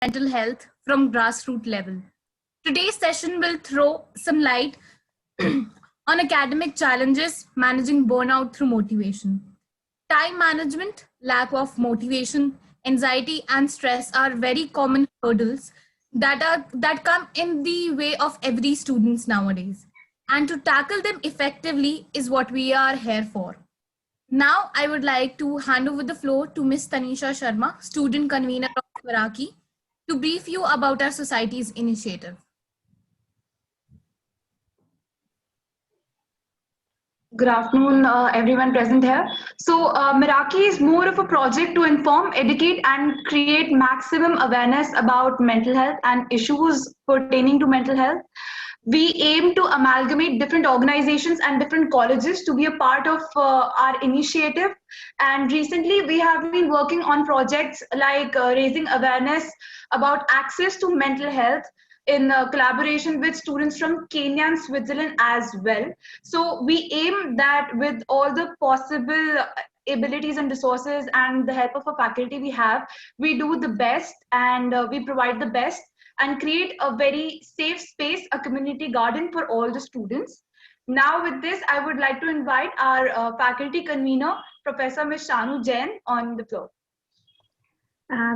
mental health from grassroots level. Today's session will throw some light on academic challenges, managing burnout through motivation. Time management, lack of motivation, anxiety, and stress are very common hurdles that come in the way of every students nowadays. And to tackle them effectively is what we are here for. Now, I would like to hand over the floor to Ms. Tanisha Sharma, student convener of Meraki, to brief you about our society's initiative. Good afternoon, everyone present here. So, Meraki is more of a project to inform, educate, and create maximum awareness about mental health and issues pertaining to mental health. We aim to amalgamate different organizations and different colleges to be a part of our initiative. And recently, we have been working on projects like raising awareness about access to mental health in collaboration with students from Kenya and Switzerland as well. So we aim that with all the possible abilities and resources and the help of a faculty we have, we do the best and we provide the best and create a very safe space, a community garden for all the students. Now with this, I would like to invite our faculty convener, Professor Ms. Shanu Jain, on the floor.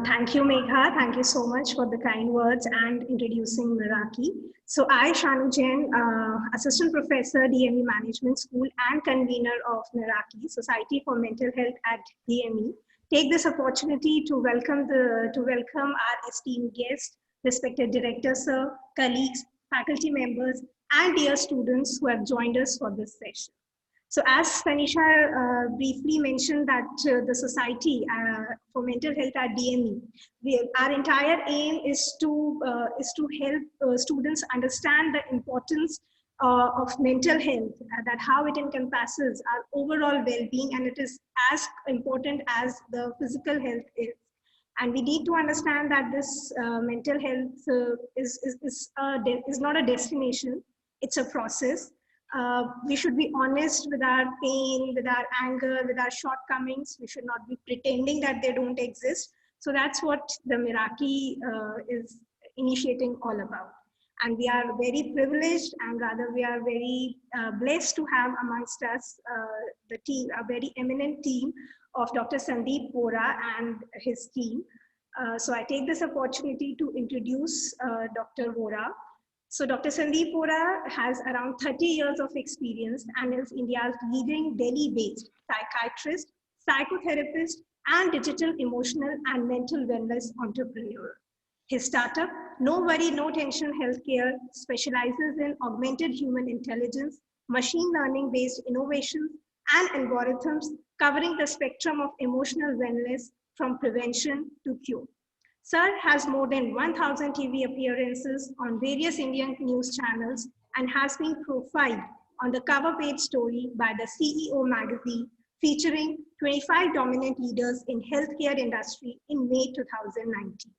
Thank you, Megha. Thank you so much for the kind words and introducing Meraki. So I, Shanu Jain, Assistant Professor, DME Management School and convener of Meraki, Society for Mental Health at DME, take this opportunity to welcome our esteemed guests, respected director, sir, colleagues, faculty members, and dear students who have joined us for this session. So as Tanisha briefly mentioned that the Society for Mental Health at DME, our entire aim is to help students understand the importance of mental health, that how it encompasses our overall well-being, and it is as important as the physical health is. And we need to understand that this mental health is not a destination, it's a process. We should be honest with our pain, with our anger, with our shortcomings. We should not be pretending that they don't exist. So that's what the Meraki is initiating all about. And we are very privileged, and rather we are very blessed to have amongst us the team, a very eminent team of Dr. Sandeep Vora and his team. So I take this opportunity to introduce Dr. Vora. So Dr. Sandeep Vora has around 30 years of experience and is India's leading Delhi-based psychiatrist, psychotherapist, and digital emotional and mental wellness entrepreneur. His startup, No Worry, No Tension Healthcare, specializes in augmented human intelligence, machine learning-based innovations, and algorithms covering the spectrum of emotional wellness from prevention to cure. Sir has more than 1,000 TV appearances on various Indian news channels and has been profiled on the cover page story by the CEO magazine featuring 25 dominant leaders in healthcare industry in May 2019.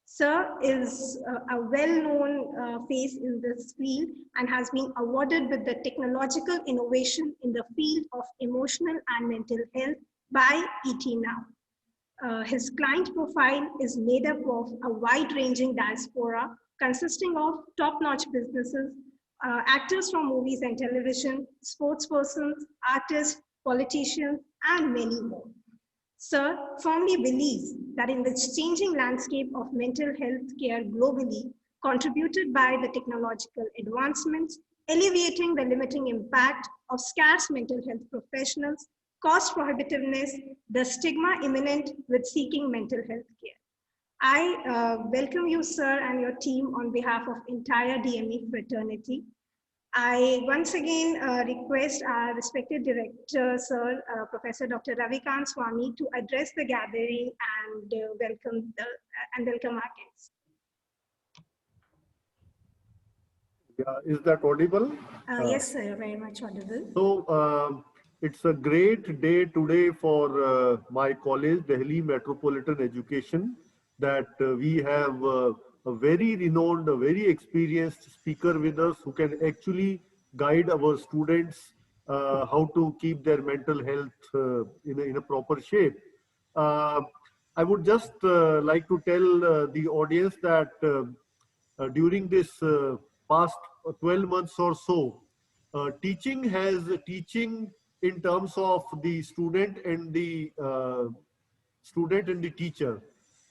Sir is a well-known face in this field and has been awarded with the technological innovation in the field of emotional and mental health by ET Now. His client profile is made up of a wide-ranging diaspora consisting of top-notch businesses, actors from movies and television, sportspersons, artists, politicians, and many more. Sir firmly believes that in the changing landscape of mental health care globally, contributed by the technological advancements, alleviating the limiting impact of scarce mental health professionals, cost prohibitiveness, the stigma imminent with seeking mental health care. I welcome you, sir, and your team on behalf of entire DME fraternity. I once again request our respected director, sir, Professor Dr. Ravikant Swami, to address the gathering and welcome our guests. Yeah, is that audible? Yes, sir, very much audible. So it's a great day today for my college, Delhi Metropolitan Education, that we have a very renowned, a very experienced speaker with us who can actually guide our students how to keep their mental health in a proper shape. I would just like to tell the audience that during this past 12 months or so, teaching in terms of the student and the teacher,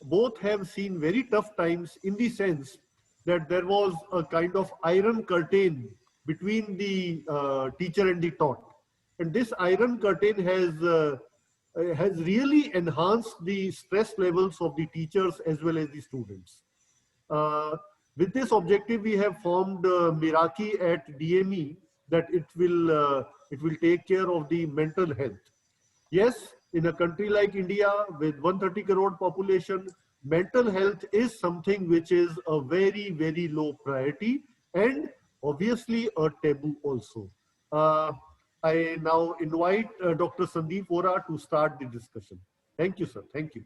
both have seen very tough times, in the sense that there was a kind of iron curtain between the teacher and the taught. And this iron curtain has really enhanced the stress levels of the teachers as well as the students. Uh, with this objective, we have formed Miraki at DME, that it will take care of the mental health. Yes, in a country like India with 130 crore population, mental health is something which is a very, very low priority, and obviously a taboo also. I now invite Dr. Sandeep Vora to start the discussion. Thank you, sir. Thank you.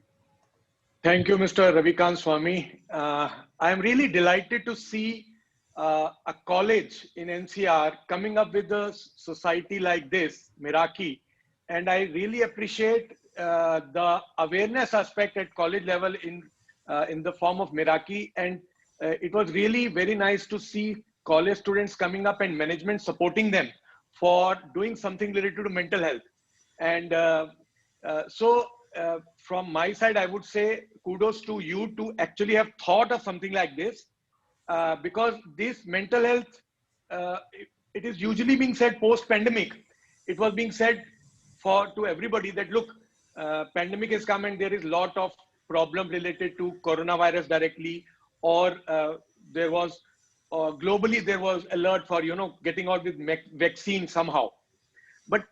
Thank you, Mr. Ravikant Swami. I am really delighted to see a college in NCR coming up with a society like this, Miraki. And I really appreciate the awareness aspect at college level in the form of Miraki. And it was really very nice to see college students coming up and management supporting them for doing something related to mental health. And from my side, I would say kudos to you to actually have thought of something like this, because this mental health, it is usually being said post-pandemic. It was being said to everybody that, look, pandemic has come and there is a lot of problem related to coronavirus directly, or there was globally there was alert for getting out with vaccine somehow. But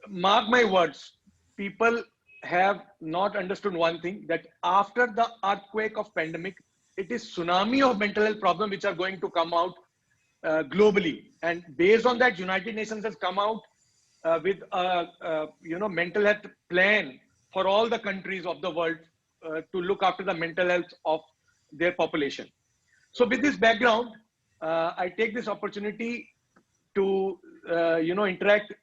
mark my words, people have not understood one thing, that after the earthquake of pandemic, it is tsunami of mental health problems which are going to come out globally. And based on that, United Nations has come out with a mental health plan for all the countries of the world to look after the mental health of their population. So with this background, I take this opportunity to interact,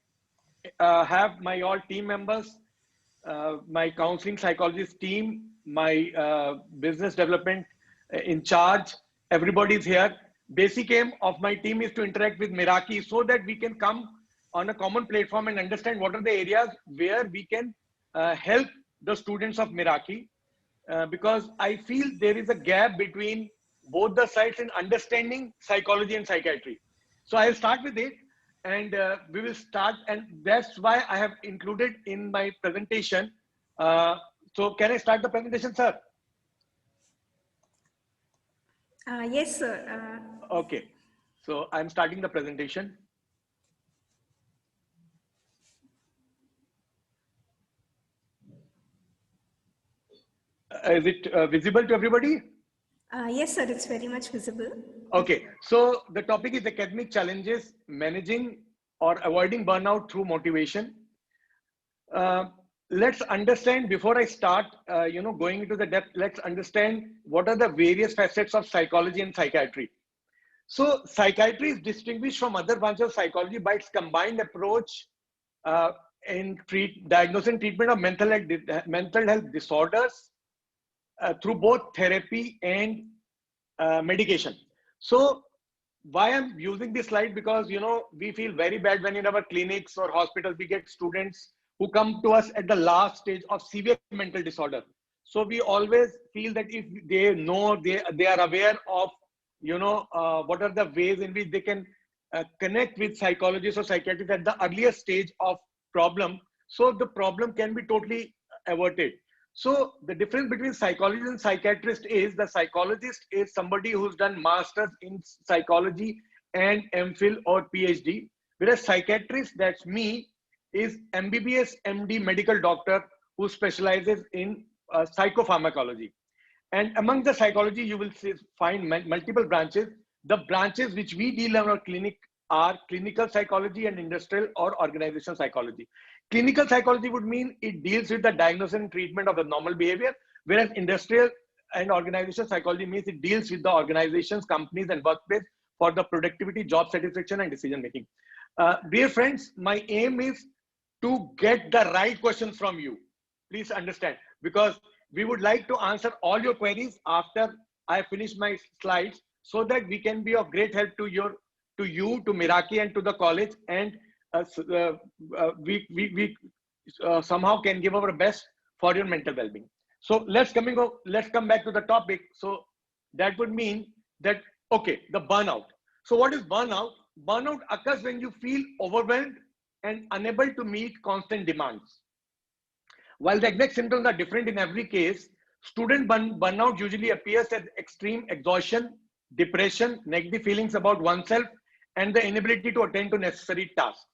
have my all team members, my counseling psychologist team, my business development in charge, everybody is here. Basic aim of my team is to interact with Miraki so that we can come on a common platform and understand what are the areas where we can help the students of Miraki, because I feel there is a gap between both the sides in understanding psychology and psychiatry. So I'll start with it, and we will start, and that's why I have included in my presentation. So can I start the presentation, sir? Yes, sir. Okay, so I'm starting the presentation. Is it visible to everybody? Yes, sir, it's very much visible. Okay, so the topic is academic challenges, managing or avoiding burnout through motivation. Let's understand, before I start, going into the depth, let's understand what are the various facets of psychology and psychiatry. So psychiatry is distinguished from other branches of psychology by its combined approach in diagnosis and treatment of mental health disorders through both therapy and medication. So why I'm using this slide, because we feel very bad when in our clinics or hospitals we get students who come to us at the last stage of severe mental disorder. So we always feel that if they know, they are aware of what are the ways in which they can connect with psychologists or psychiatrists at the earliest stage of problem, so the problem can be totally averted. So the difference between psychologist and psychiatrist is, the psychologist is somebody who's done masters in psychology and MPhil or PhD, whereas psychiatrist, that's me, is MBBS MD medical doctor who specializes in psychopharmacology. And among the psychology, you will find multiple branches. The branches which we deal in our clinic are clinical psychology and industrial or organizational psychology. Clinical psychology would mean it deals with the diagnosis and treatment of abnormal behavior, whereas industrial and organizational psychology means it deals with the organizations, companies, and workplace for the productivity, job satisfaction, and decision making. Dear friends, my aim is to get the right questions from you. Please understand, because We would like to answer all your queries after I finish my slides, so that we can be of great help to you, to Meraki, and to the college, and we somehow can give our best for your mental well-being. So let's come back to the topic. So that would mean that, okay, the burnout. So what is burnout? Burnout occurs when you feel overwhelmed and unable to meet constant demands. While the exact symptoms are different in every case, student burnout usually appears as extreme exhaustion, depression, negative feelings about oneself, and the inability to attend to necessary tasks.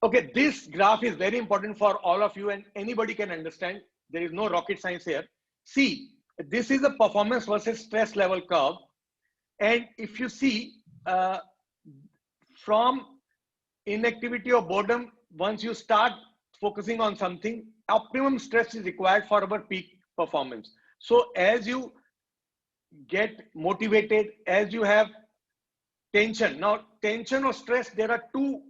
Okay, this graph is very important for all of you, and anybody can understand. There is no rocket science here. See, this is a performance versus stress level curve. And if you see, from inactivity or boredom, once you start focusing on something, optimum stress is required for our peak performance. So as you get motivated, as you have tension. Now, tension or stress, there are two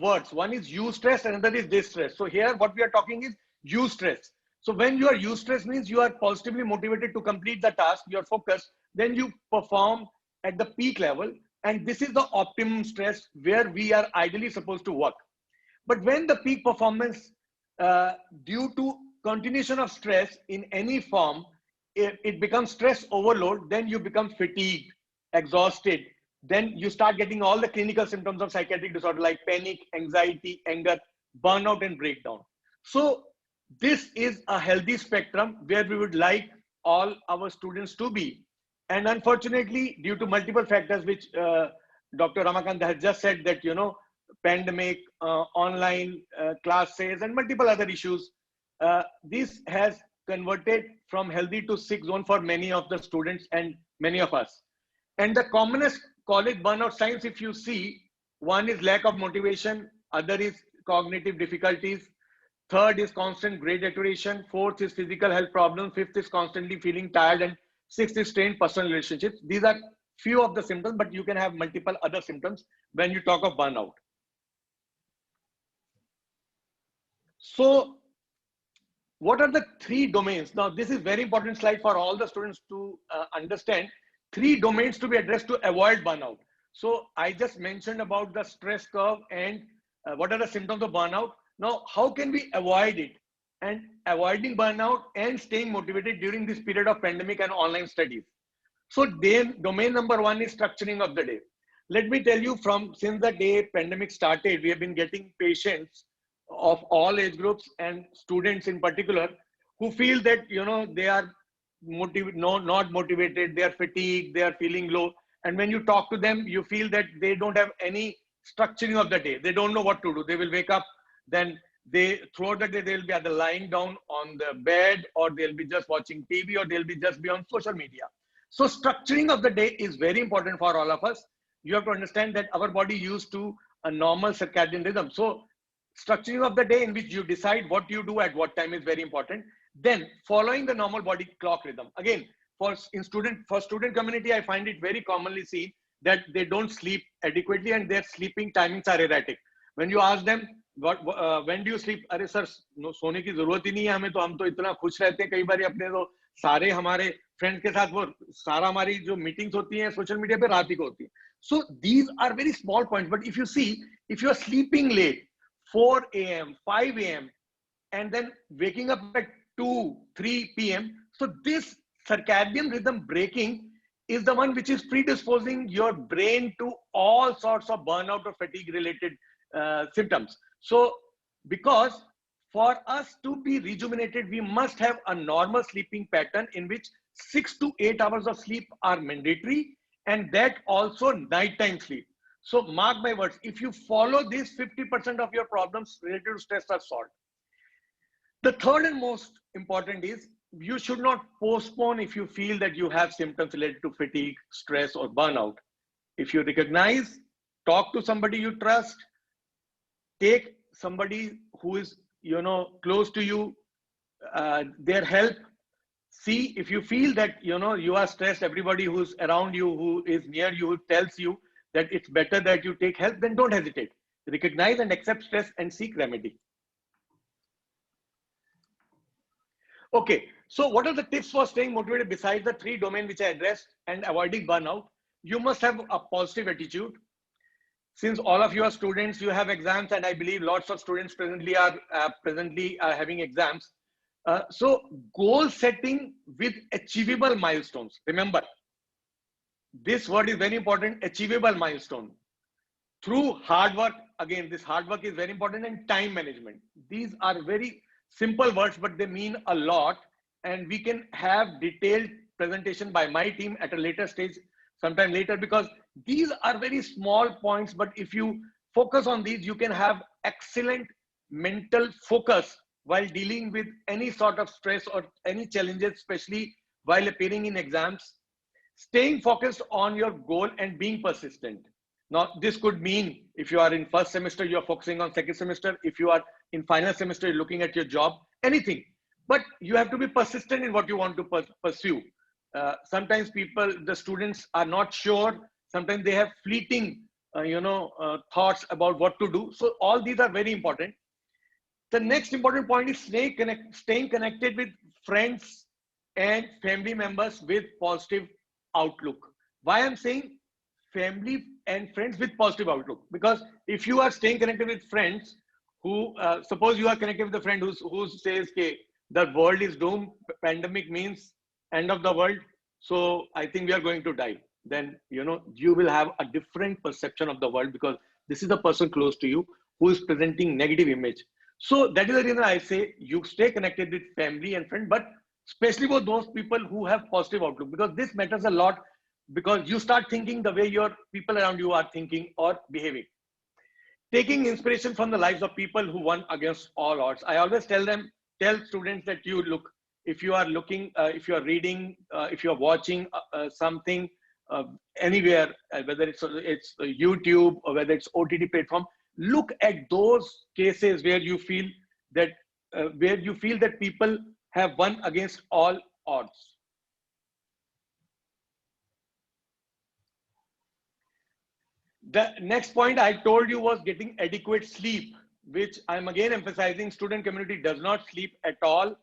words. One is eustress, another is distress. So here what we are talking is eustress. So when you are eustress, means you are positively motivated to complete the task, you are focused, then you perform at the peak level. And this is the optimum stress where we are ideally supposed to work. But when the peak performance, due to continuation of stress in any form, it becomes stress overload, then you become fatigued, exhausted. Then you start getting all the clinical symptoms of psychiatric disorder like panic, anxiety, anger, burnout, and breakdown. So this is a healthy spectrum where we would like all our students to be. And unfortunately, due to multiple factors, which Dr. Ramakant has just said, that, you know, pandemic, online classes, and multiple other issues, this has converted from healthy to sick zone for many of the students and many of us. And the commonest college burnout signs, if you see, one is lack of motivation, other is cognitive difficulties, third is constant grade deterioration, fourth is physical health problems, fifth is constantly feeling tired, and sixth is strained personal relationships. These are few of the symptoms, but you can have multiple other symptoms when you talk of burnout. So what are the three domains? Now, this is very important slide for all the students to understand. Three domains to be addressed to avoid burnout. So I just mentioned about the stress curve and what are the symptoms of burnout. Now, how can we avoid it? And avoiding burnout and staying motivated during this period of pandemic and online studies. So domain number one is structuring of the day. Let me tell you, since the day pandemic started, we have been getting patients of all age groups and students in particular who feel that, you know, they are not motivated, they are fatigued, they are feeling low. And when you talk to them, you feel that they don't have any structuring of the day. They don't know what to do. They will wake up, then throughout the day, they'll be either lying down on the bed, or they'll be just watching TV, or they'll be just be on social media. So structuring of the day is very important for all of us. You have to understand that our body used to a normal circadian rhythm. So structuring of the day in which you decide what you do at what time is very important. Then following the normal body clock rhythm. Again, for student community, I find it very commonly seen that they don't sleep adequately and their sleeping timings are erratic. When you ask them, when do you sleep? अरे sir, सोने की जरूरत ही नहीं है हमें, तो हम तो इतना खुश रहते हैं कई बार अपने, तो सारे हमारे फ्रेंड्स के साथ वो सारा हमारी जो मीटिंग्स होती हैं सोशल मीडिया पे रात ही को होती है. So these are very small points, but if you see, if you are sleeping late, 4 a.m., 5 a.m., and then waking up at 2, 3 p.m. So this circadian rhythm breaking is the one which is predisposing your brain to all sorts of burnout or fatigue related symptoms. So because for us to be rejuvenated, we must have a normal sleeping pattern in which 6 to 8 hours of sleep are mandatory, and that also nighttime sleep. So mark my words, if you follow this, 50% of your problems related to stress are solved. The third and most important is, you should not postpone if you feel that you have symptoms related to fatigue, stress, or burnout. If you recognize, talk to somebody you trust, take somebody who is, you know, close to you, their help. See, if you feel that, you know, you are stressed, everybody who's around you, who is near you, who tells you that it's better that you take help, then don't hesitate. Recognize and accept stress and seek remedy. Okay, so what are the tips for staying motivated besides the 3 domains which I addressed and avoiding burnout? You must have a positive attitude. Since all of you are students, you have exams, and I believe lots of students presently are having exams. So goal setting with achievable milestones. Remember, this word is very important, achievable milestone. Through hard work, again, this hard work is very important, and time management. These are very simple words, but they mean a lot. And we can have detailed presentation by my team at a later stage, sometime later, because these are very small points. But if you focus on these, you can have excellent mental focus while dealing with any sort of stress or any challenges, especially while appearing in exams. Staying focused on your goal and being persistent. Now, this could mean if you are in first semester, you're focusing on second semester. If you are in final semester, you're looking at your job, anything. But you have to be persistent in what you want to pursue. Sometimes the students are not sure. Sometimes they have fleeting, thoughts about what to do. So all these are very important. The next important point is staying connected with friends and family members with positive outlook. Why I'm saying family and friends with positive outlook? Because if you are staying connected with friends who, suppose you are connected with a friend who says, okay, the world is doomed, pandemic means end of the world, so I think we are going to die. Then, you will have a different perception of the world, because this is the person close to you who is presenting negative image. So that is the reason I say you stay connected with family and friends, but especially for those people who have positive outlook, because this matters a lot, because you start thinking the way your people around you are thinking or behaving. Taking inspiration from the lives of people who won against all odds. I always tell students that if you are looking, if you are reading, if you are watching something anywhere, whether it's YouTube or whether it's OTT platform, look at those cases where you feel that people have won against all odds. The next point I told you was getting adequate sleep, which I'm again emphasizing. Student community does not sleep at all,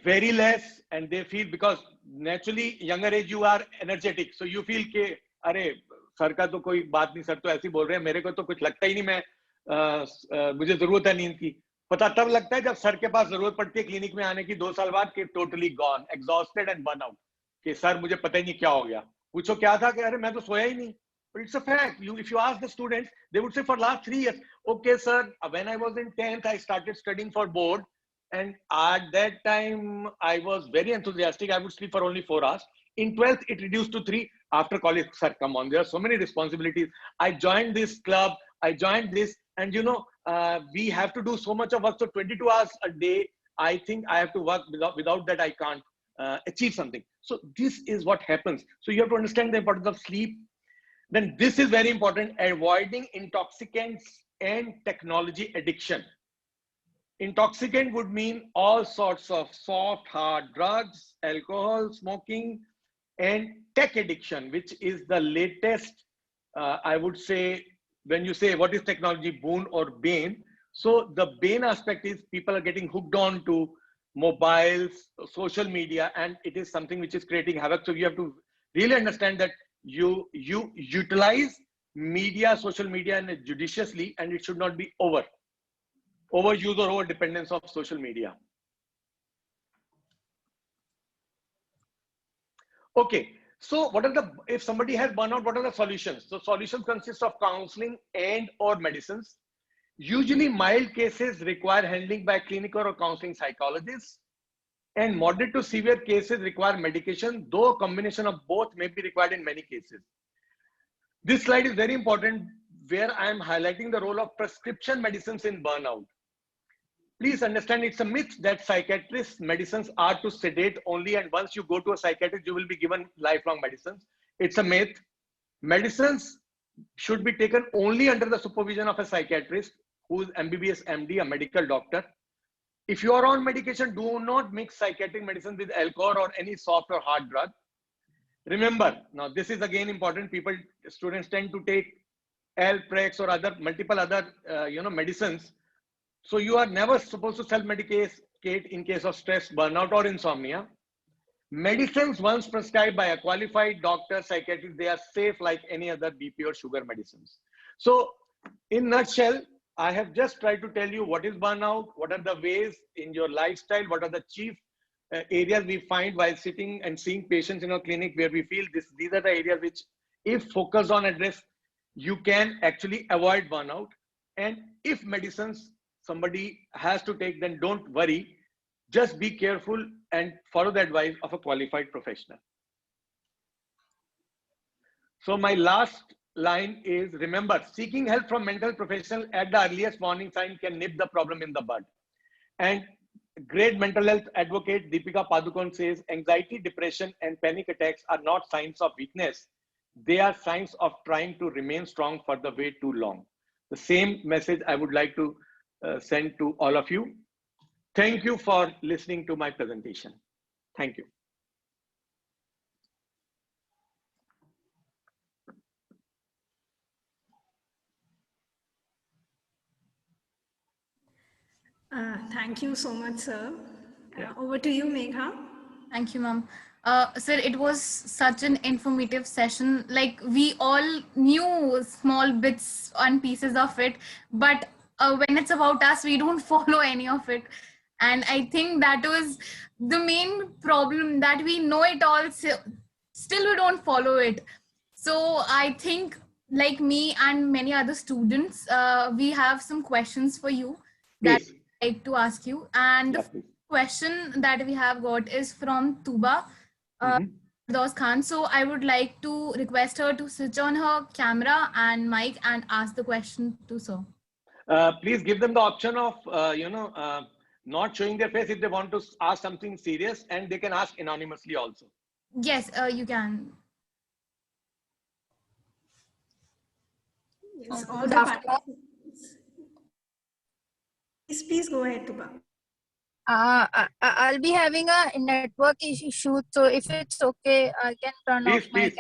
very less, and they feel, because naturally younger age you are energetic, so you feel ke अरे sir का तो कोई बात नहीं, sir तो ऐसे बोल रहे हैं, मेरे को तो कुछ लगता ही नहीं, मैं मुझे जरूरत है नींद की. पता तब लगता है जब सर के पास जरूरत पड़ती है क्लिनिक में आने की 2 साल बाद, कि totally gone, exhausted and burn out, कि सर मुझे पता ही नहीं क्या हो गया. पूछो क्या था, कि अरे मैं तो सोया ही नहीं. But it's a fact. If you ask the students, they would say for last 3 years, okay sir, when I was in 10th, I started studying for board, and at that time I was very enthusiastic. I would sleep for only 4 hours. In 12th, it reduced to 3. After college, sir, come on, there are so many responsibilities. I joined this club, I joined this, and we have to do so much of work. So 22 hours a day, I think I have to work. Without that, I can't achieve something. So this is what happens. So you have to understand the importance of sleep. Then this is very important, avoiding intoxicants and technology addiction. Intoxicant would mean all sorts of soft, hard drugs, alcohol, smoking, and tech addiction, which is the latest, I would say, when you say what is technology, boon or bane. So the bane aspect is people are getting hooked on to mobiles, social media, and it is something which is creating havoc. So you have to really understand that you utilize media, social media, and judiciously, and it should not be overuse or over dependence of social media. Okay, so if somebody has burnout, what are the solutions? So solutions consist of counseling and or medicines. Usually mild cases require handling by clinical or counseling psychologists, and moderate to severe cases require medication, though a combination of both may be required in many cases. This slide is very important, where I am highlighting the role of prescription medicines in burnout. Please understand, it's a myth that psychiatrists' medicines are to sedate only, and once you go to a psychiatrist, you will be given lifelong medicines. It's a myth. Medicines should be taken only under the supervision of a psychiatrist who is MBBS MD, a medical doctor. If you are on medication, do not mix psychiatric medicine with alcohol or any soft or hard drug. Remember, now this is again important. Students tend to take Alprex or multiple other medicines. So you are never supposed to self-medicate advocate in case of stress, burnout, or insomnia. Medicines once prescribed by a qualified doctor, psychiatrist, they are safe like any other BP or sugar medicines. So in nutshell, I have just tried to tell you what is burnout, what are the ways in your lifestyle, what are the chief areas we find while sitting and seeing patients in our clinic where we feel these are the areas which, if focused on address, you can actually avoid burnout. And if medicines somebody has to take, then don't worry. Just be careful and follow the advice of a qualified professional. So my last line is, remember, seeking help from mental professional at the earliest warning sign can nip the problem in the bud. And great mental health advocate Deepika Padukone says, anxiety, depression, and panic attacks are not signs of weakness. They are signs of trying to remain strong for the way too long. The same message I would like to send to all of you. Thank you for listening to my presentation. Thank you. Thank you so much, sir. Over to you, Megha. Thank you, ma'am. Sir, it was such an informative session. Like, we all knew small bits and pieces of it, but when it's about us, we don't follow any of it. And I think that was the main problem, that we know it all, still we don't follow it. So I think, like me and many other students, we have some questions for you that Please. I'd like to ask you. And Yeah, the question that we have got is from Tuba Firdaus Khan. So I would like to request her to switch on her camera and mic and ask the question to sir. Please give them the option of, not showing their face if they want to ask something serious, and they can ask anonymously also. Yes, you can. Yes, all Good the afternoon. participants. Please go ahead, Tuba. I'll be having a network issue, so if it's okay, I can turn off my Please.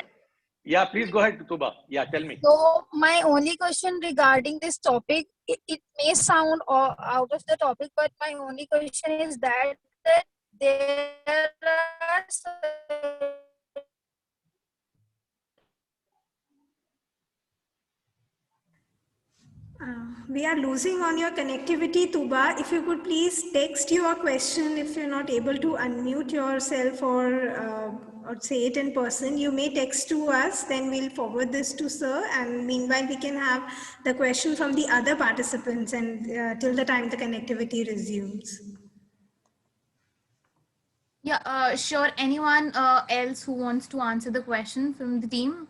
Yeah, please go ahead, Tuba. Yeah, tell me. So my only question regarding this topic, it may sound out of the topic, but my only question is that there are We are losing on your connectivity, Tuba. If you could please text your question if you're not able to unmute yourself or say it in person, you may text to us, then we'll forward this to sir, and meanwhile we can have the question from the other participants and till the time the connectivity resumes. Yeah, sure. Anyone else who wants to answer the question from the team?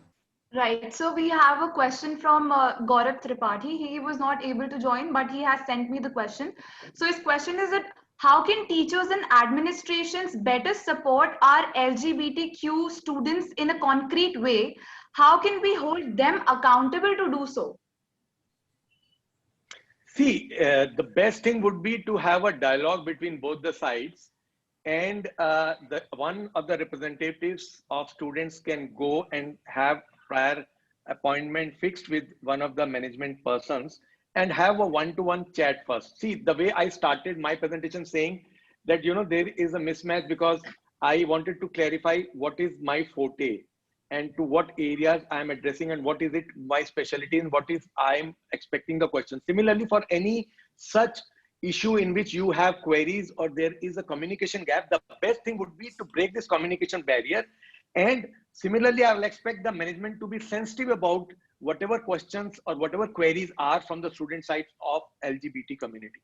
Right. So we have a question from Gaurav Tripathi. He was not able to join, but he has sent me the question. So his question is that how can teachers and administrations better support our LGBTQ students in a concrete way? How can we hold them accountable to do so? See, the best thing would be to have a dialogue between both the sides, and one of the representatives of students can go and have prior appointment fixed with one of the management persons and have a one-to-one chat first. See, the way I started my presentation saying that, there is a mismatch because I wanted to clarify what is my forte and to what areas I'm addressing and what is it my specialty and what is I'm expecting the question. Similarly, for any such issue in which you have queries or there is a communication gap, the best thing would be to break this communication barrier. And similarly, I will expect the management to be sensitive about whatever questions or whatever queries are from the student side of LGBT community.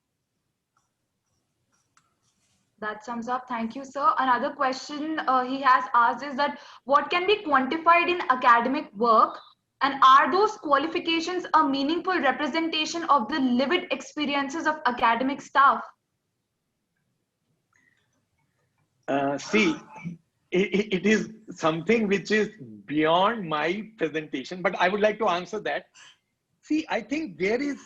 That sums up. Thank you, sir. Another question he has asked is that what can be quantified in academic work, and are those qualifications a meaningful representation of the lived experiences of academic staff? See, it is something which is beyond my presentation, but I would like to answer that. See, I think there is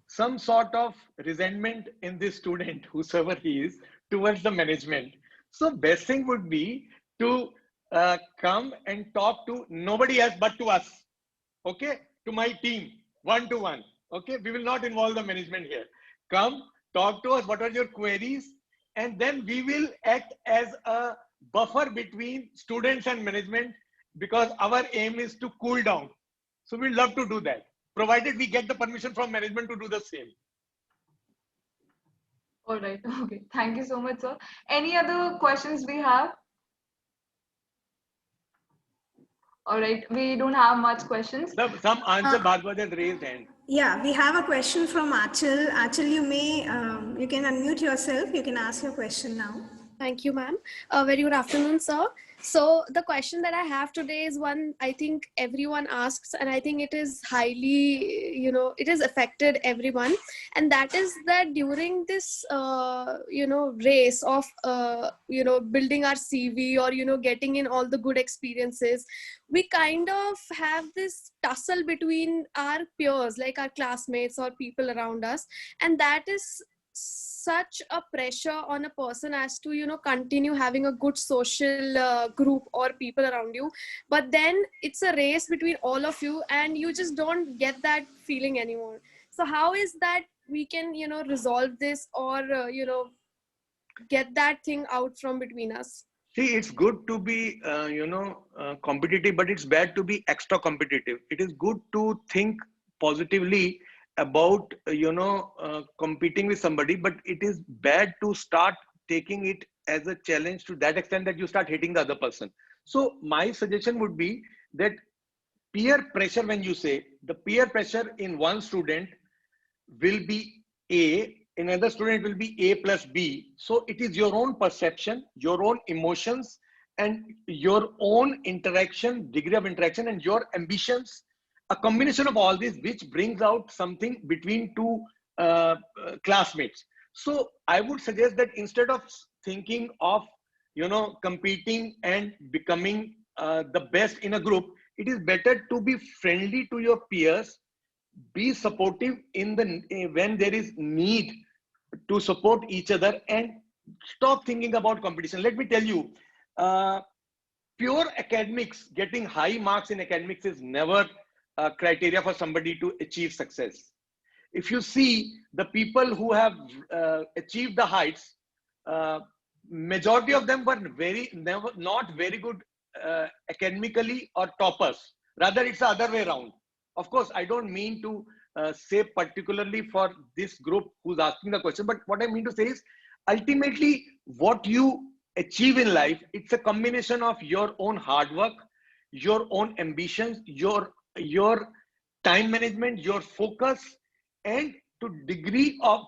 some sort of resentment in this student, whosoever he is, towards the management. So best thing would be to come and talk to nobody else but to us, okay, to my team, one-to-one, okay. We will not involve the management here. Come, talk to us, what are your queries, and then we will act as a buffer between students and management, because our aim is to cool down. So we'd love to do that, provided we get the permission from management to do the same. All right. Okay. Thank you so much, sir. Any other questions we have? All right. We don't have much questions. Some answer Bhagwat has raised hand. Yeah, we have a question from Achal. Achal, you can unmute yourself. You can ask your question now. Thank you, ma'am. Very good afternoon, sir. So the question that I have today is one I think everyone asks, and I think it is highly, it has affected everyone. And that is that during this, race of, building our CV or, getting in all the good experiences, we kind of have this tussle between our peers, like our classmates or people around us. And that is such a pressure on a person as to continue having a good social group or people around you, but then it's a race between all of you and you just don't get that feeling anymore. So how is that we can resolve this or get that thing out from between us? See, it's good to be competitive, but it's bad to be extra competitive. It is good to think positively about competing with somebody, but it is bad to start taking it as a challenge to that extent that you start hating the other person. So my suggestion would be that peer pressure, when you say the peer pressure in one student will be A, in another student will be A plus B. So it is your own perception, your own emotions, and your own interaction, degree of interaction, and your ambitions, a combination of all this which brings out something between two classmates. So I would suggest that instead of thinking of competing and becoming the best in a group, it is better to be friendly to your peers, be supportive when there is need to support each other, and stop thinking about competition. Let me tell you, pure academics, getting high marks in academics is never criteria for somebody to achieve success. If you see the people who have achieved the heights, majority of them were not very good academically or toppers. Rather, it's the other way around. Of course, I don't mean to say particularly for this group who's asking the question, but what I mean to say is ultimately what you achieve in life, it's a combination of your own hard work, your own ambitions, your time management, your focus, and to degree of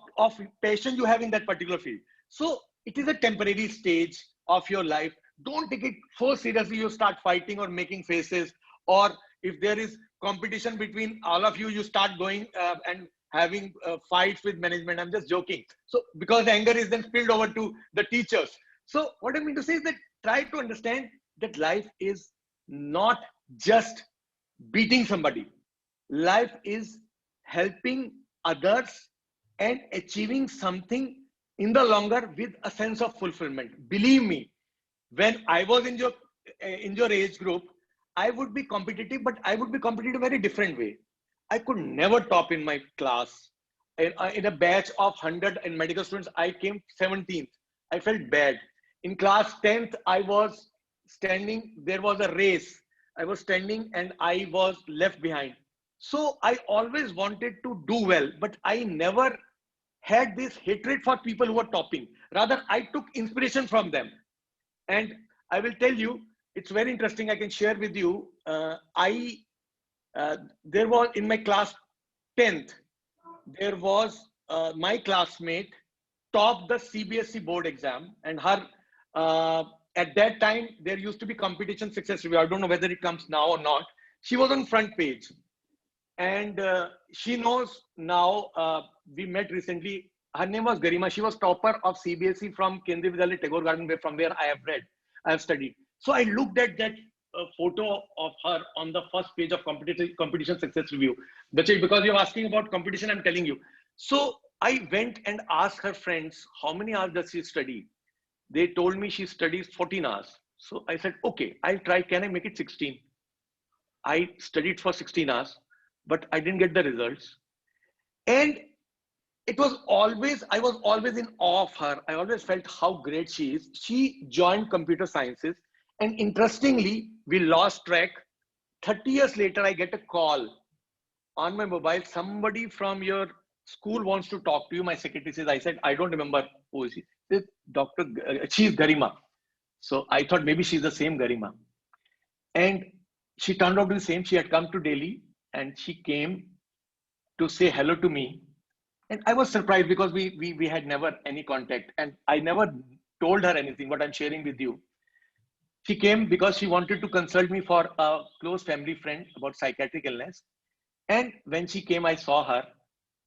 passion you have in that particular field. So it is a temporary stage of your life. Don't take it so seriously you start fighting or making faces, or if there is competition between all of you, you start going and having fights with management. I'm just joking. So because anger is then spilled over to the teachers. So what I mean to say is that try to understand that life is not just beating somebody. Life is helping others and achieving something in the longer with a sense of fulfillment. Believe me, when I was in your age group, I would be competitive, but I would be competitive very different way. I could never top in my class. In a batch of 100 in medical students, I came 17th. I felt bad. In class 10th, I was standing. There was a race. I was standing and I was left behind. So I always wanted to do well, but I never had this hatred for people who were topping. Rather, I took inspiration from them. And I will tell you, it's very interesting. I can share with you. There was in my class 10th, there was my classmate topped the CBSE board exam, and her at that time there used to be competition success review. I don't know whether it comes now or not. She was on front page, and she knows now. We met recently. Her name was Garima. She was topper of CBSE from Kendriya Vidyalaya Tagore Garden, where from where I have studied. So I looked at that photo of her on the first page of competition success review. That's it, because you're asking about competition, I'm telling you. So I went and asked her friends, how many hours does she study? They told me she studies 14 hours. So I said, okay, I'll try. Can I make it 16? I studied for 16 hours, but I didn't get the results. And it was always, I was always in awe of her. I always felt how great she is. She joined computer sciences, and interestingly, we lost track. 30 years later, I get a call on my mobile. Somebody from your school wants to talk to you. My secretary says, I said, I don't remember who is she. This Dr. She's Garima. So I thought maybe she's the same Garima. And she turned out to be the same. She had come to Delhi and she came to say hello to me. And I was surprised because we had never any contact, and I never told her anything, what I'm sharing with you. She came because she wanted to consult me for a close family friend about psychiatric illness. And when she came, I saw her.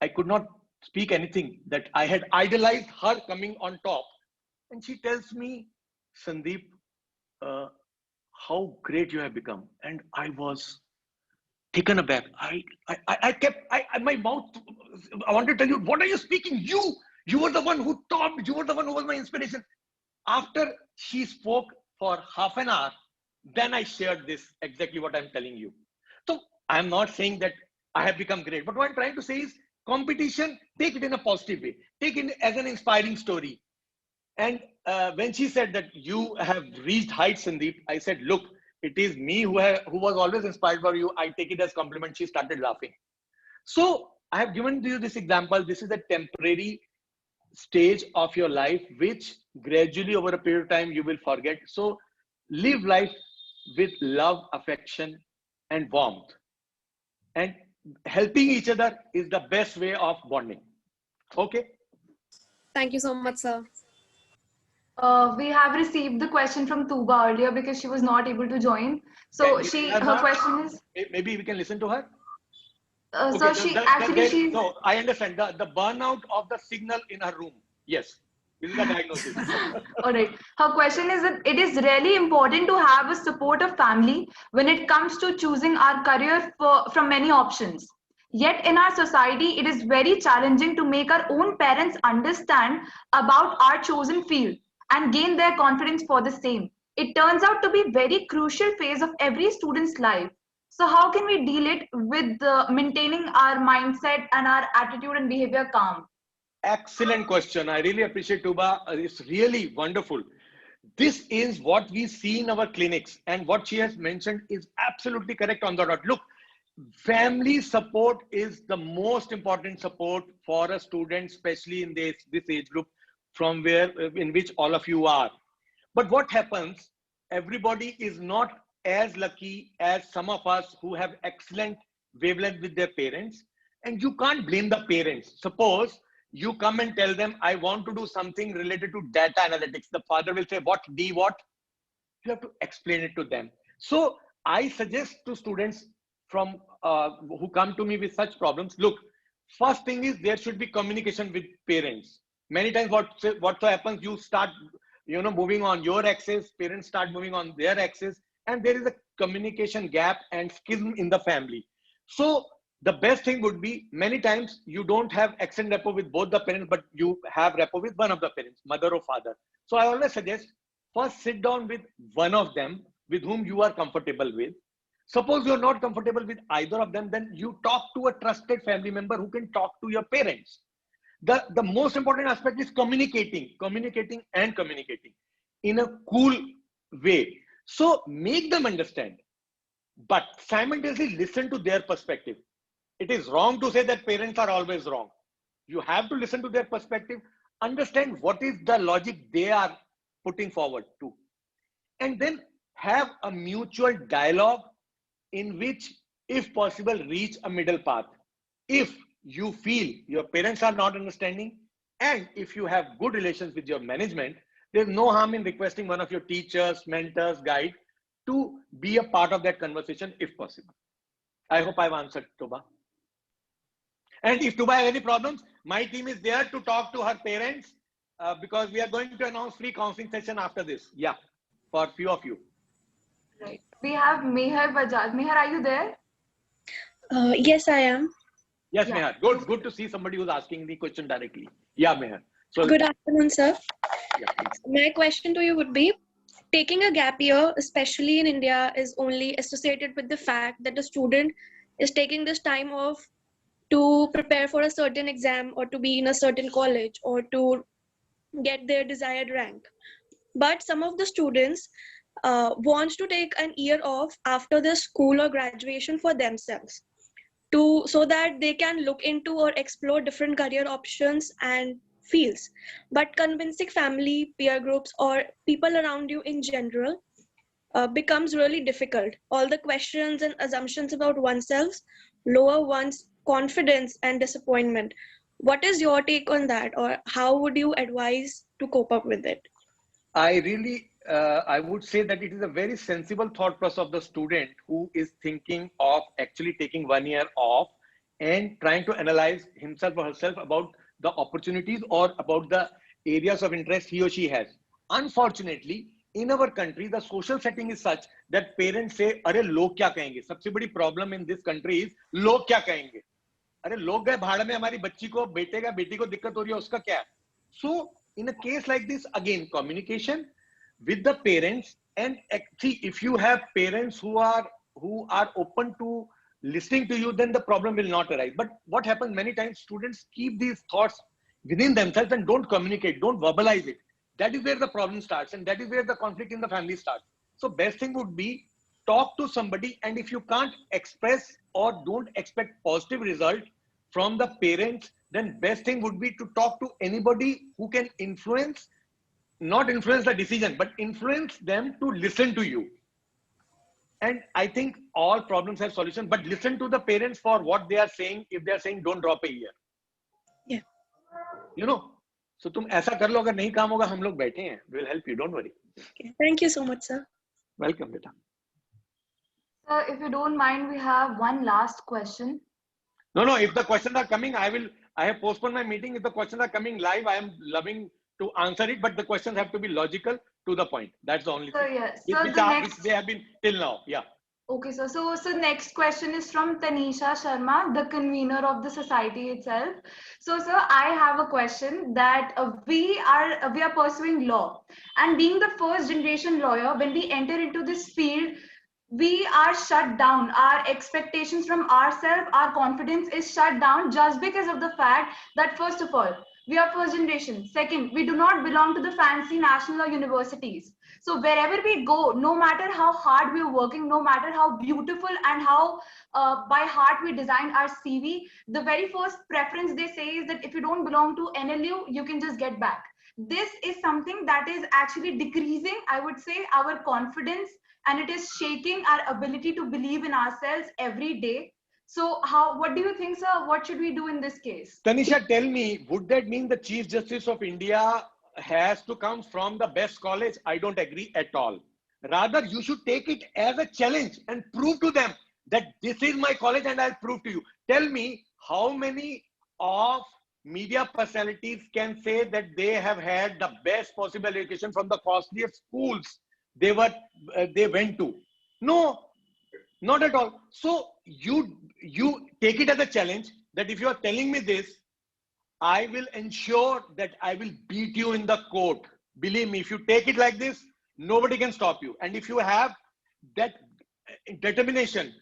I could not speak anything, that I had idolized her coming on top. And she tells me, Sandeep, how great you have become. And I was taken aback. My mouth, I want to tell you, what are you speaking? You were the one who taught me. You were the one who was my inspiration. After she spoke for half an hour, then I shared this, exactly what I'm telling you. So I'm not saying that I have become great, but what I'm trying to say is competition, take it in a positive way. Take it as an inspiring story. And when she said that you have reached heights, Sandeep, I said, look, it is me who was always inspired by you. I take it as compliment. She started laughing. So I have given you this example. This is a temporary stage of your life, which gradually over a period of time you will forget. So live life with love, affection, and warmth. And helping each other is the best way of bonding. Okay. Thank you so much, sir. We have received the question from Tuba earlier because she was not able to join. So her question is. Maybe we can listen to her. So she's. No, I understand the burnout of the signal in her room. Yes, this is the diagnosis. All right. Her question is that it is really important to have a supportive family when it comes to choosing our career from many options. Yet in our society, it is very challenging to make our own parents understand about our chosen field and gain their confidence for the same. It turns out to be a very crucial phase of every student's life. So how can we deal it with maintaining our mindset and our attitude and behavior calm? Excellent question. I really appreciate Tuba. It's really wonderful. This is what we see in our clinics, and what she has mentioned is absolutely correct on the dot. Look, family support is the most important support for a student, especially in this age group in which all of you are. But what happens, everybody is not as lucky as some of us who have excellent wavelength with their parents, and you can't blame the parents. Suppose you come and tell them, I want to do something related to data analytics. The father will say, what? You have to explain it to them. So I suggest to students from who come to me with such problems, look, first thing is there should be communication with parents. Many times what happens, you start moving on your axis, parents start moving on their axis, and there is a communication gap and schism in the family. So the best thing would be, many times you don't have excellent rapport with both the parents, but you have rapport with one of the parents, mother or father. So I always suggest, first sit down with one of them with whom you are comfortable with. Suppose you're not comfortable with either of them, then you talk to a trusted family member who can talk to your parents. The most important aspect is communicating in a cool way. So make them understand, but simultaneously listen to their perspective. It is wrong to say that parents are always wrong. You have to listen to their perspective, understand what is the logic they are putting forward to, and then have a mutual dialogue in which, if possible, reach a middle path. If you feel your parents are not understanding, and if you have good relations with your management, there's no harm in requesting one of your teachers, mentors, guide to be a part of that conversation if possible. I hope I've answered Tuba. And if Tuba has any problems, my team is there to talk to her parents because we are going to announce free counseling session after this. Yeah, for a few of you. Right. We have Meher Bajaj. Meher, are you there? Yes, I am. Yes, yeah. Meher. Good to see somebody who's asking the question directly. Yeah, Meher. So good afternoon, sir. Yeah, my question to you would be, taking a gap year, especially in India, is only associated with the fact that the student is taking this time off to prepare for a certain exam or to be in a certain college or to get their desired rank. But some of the students want to take an year off after their school or graduation for themselves, so that they can look into or explore different career options and fields. But convincing family, peer groups, or people around you in general becomes really difficult. All the questions and assumptions about oneself lower one's confidence and disappointment. What is your take on that, or how would you advise to cope up with it? I would say that it is a very sensible thought process of the student who is thinking of actually taking 1 year off and trying to analyze himself or herself about the opportunities or about the areas of interest he or she has. Unfortunately, in our country, the social setting is such that parents say, "अरे लोग क्या कहेंगे?" सबसे बड़ी problem in this country is लोग क्या कहेंगे? अरे लोग गए भाड़ में, हमारी बच्ची को, बेटी को दिक्कत हो रही है, उसका क्या? So in a case like this, again, communication with the parents, and see, if you have parents who are open to listening to you, then the problem will not arise. But what happens many times, students keep these thoughts within themselves and don't communicate, don't verbalize it. That is where the problem starts, and that is where the conflict in the family starts. So best thing would be talk to somebody, and if you can't express or don't expect positive result from the parents, then best thing would be to talk to anybody who can not influence the decision, but influence them to listen to you. And I think all problems have solutions, but listen to the parents for what they are saying. If they are saying don't drop a year, Yeah. you know, so तुम ऐसा कर लो, अगर नहीं काम होगा, हम लोग बैठे हैं, we'll help you, don't worry. Okay. Thank you so much, sir. Welcome, beta. Sir, if you don't mind, we have one last question. No, if the questions are coming, I have postponed my meeting. If the questions are coming live, I am loving to answer it, but the questions have to be logical, to the point. That's the only thing. Yes. Which they have been till now. Yeah. Okay, sir. So next question is from Tanisha Sharma, the convener of the society itself. So, sir, I have a question that we are pursuing law, and being the first generation lawyer, when we enter into this field, we are shut down. Our expectations from ourselves, our confidence is shut down just because of the fact that, first of all, we are first generation. Second, we do not belong to the fancy national universities. So wherever we go, no matter how hard we're working, no matter how beautiful and how by heart we design our CV, the very first preference they say is that if you don't belong to NLU, you can just get back. This is something that is actually decreasing, I would say, our confidence, and it is shaking our ability to believe in ourselves every day. So what do you think, sir? What should we do in this case? Tanisha, tell me, would that mean the Chief Justice of India has to come from the best college? I don't agree at all. Rather, you should take it as a challenge and prove to them that this is my college and I'll prove to you. Tell me how many of media personalities can say that they have had the best possible education from the costliest schools they went to? No, not at all. So you take it as a challenge that if you are telling me this, I will ensure that I will beat you in the court. Believe me, if you take it like this, nobody can stop you. And if you have that determination,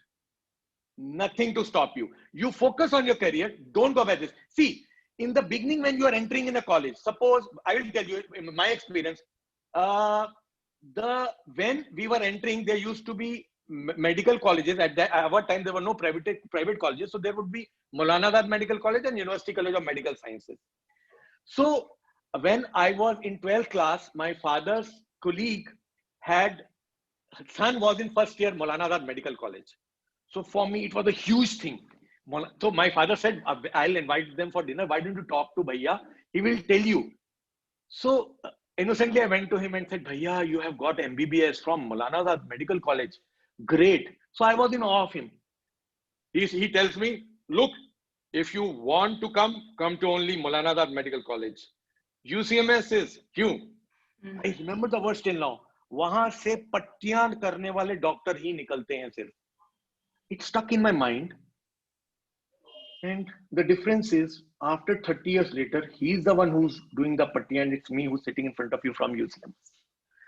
nothing to stop you. You focus on your career. Don't go by this. See, in the beginning, when you are entering in a college, suppose, I will tell you in my experience, when we were entering, there used to be medical colleges. At our time, there were no private colleges. So there would be Maulana Azad Medical College and University College of Medical Sciences. So when I was in 12th class, my father's colleague son was in first year Maulana Azad Medical College. So for me, it was a huge thing. So my father said, I'll invite them for dinner. Why don't you talk to Bhaiya? He will tell you. So innocently, I went to him and said, Bhaiya, you have got MBBS from Maulana Azad Medical College. Great. So I was in awe of him. He tells me, look, if you want to come to only Maulana Azad Medical College. UCMS is क्यों? I remember the words till now. वहां से पट्टियां करने वाले doctor ही निकलते हैं सिर्फ. It stuck in my mind. And the difference is, after 30 years later, he's the one who's doing the patti and it's me who's sitting in front of you from UCM.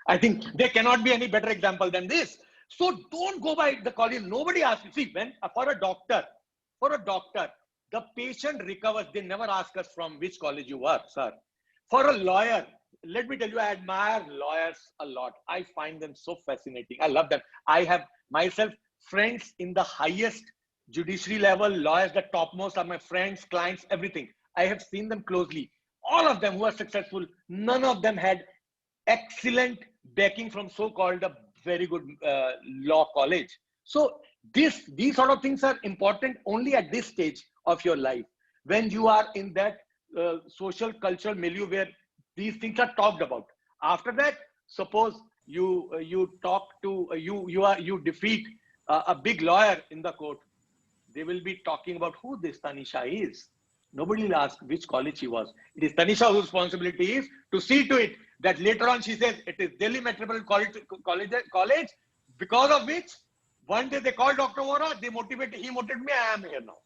I think there cannot be any better example than this. So don't go by the college. Nobody asks you. See, when for a doctor, The patient recovers. They never ask us from which college you were, sir. For a lawyer, let me tell you, I admire lawyers a lot. I find them so fascinating. I love them. I have myself friends in the highest judiciary level, lawyers, the topmost are my friends, clients, everything. I have seen them closely. All of them who are successful, none of them had excellent backing from so-called a very good law college. So these sort of things are important only at this stage of your life, when you are in that social cultural milieu where these things are talked about. After that, suppose you talk to you defeat a big lawyer in the court, they will be talking about who this Tanisha is. Nobody will ask which college she was. It is Tanisha whose responsibility is to see to it that later on she says it is Delhi Metropolitan College, because of which one day they called Dr. Vora, he motivated me, I am here now.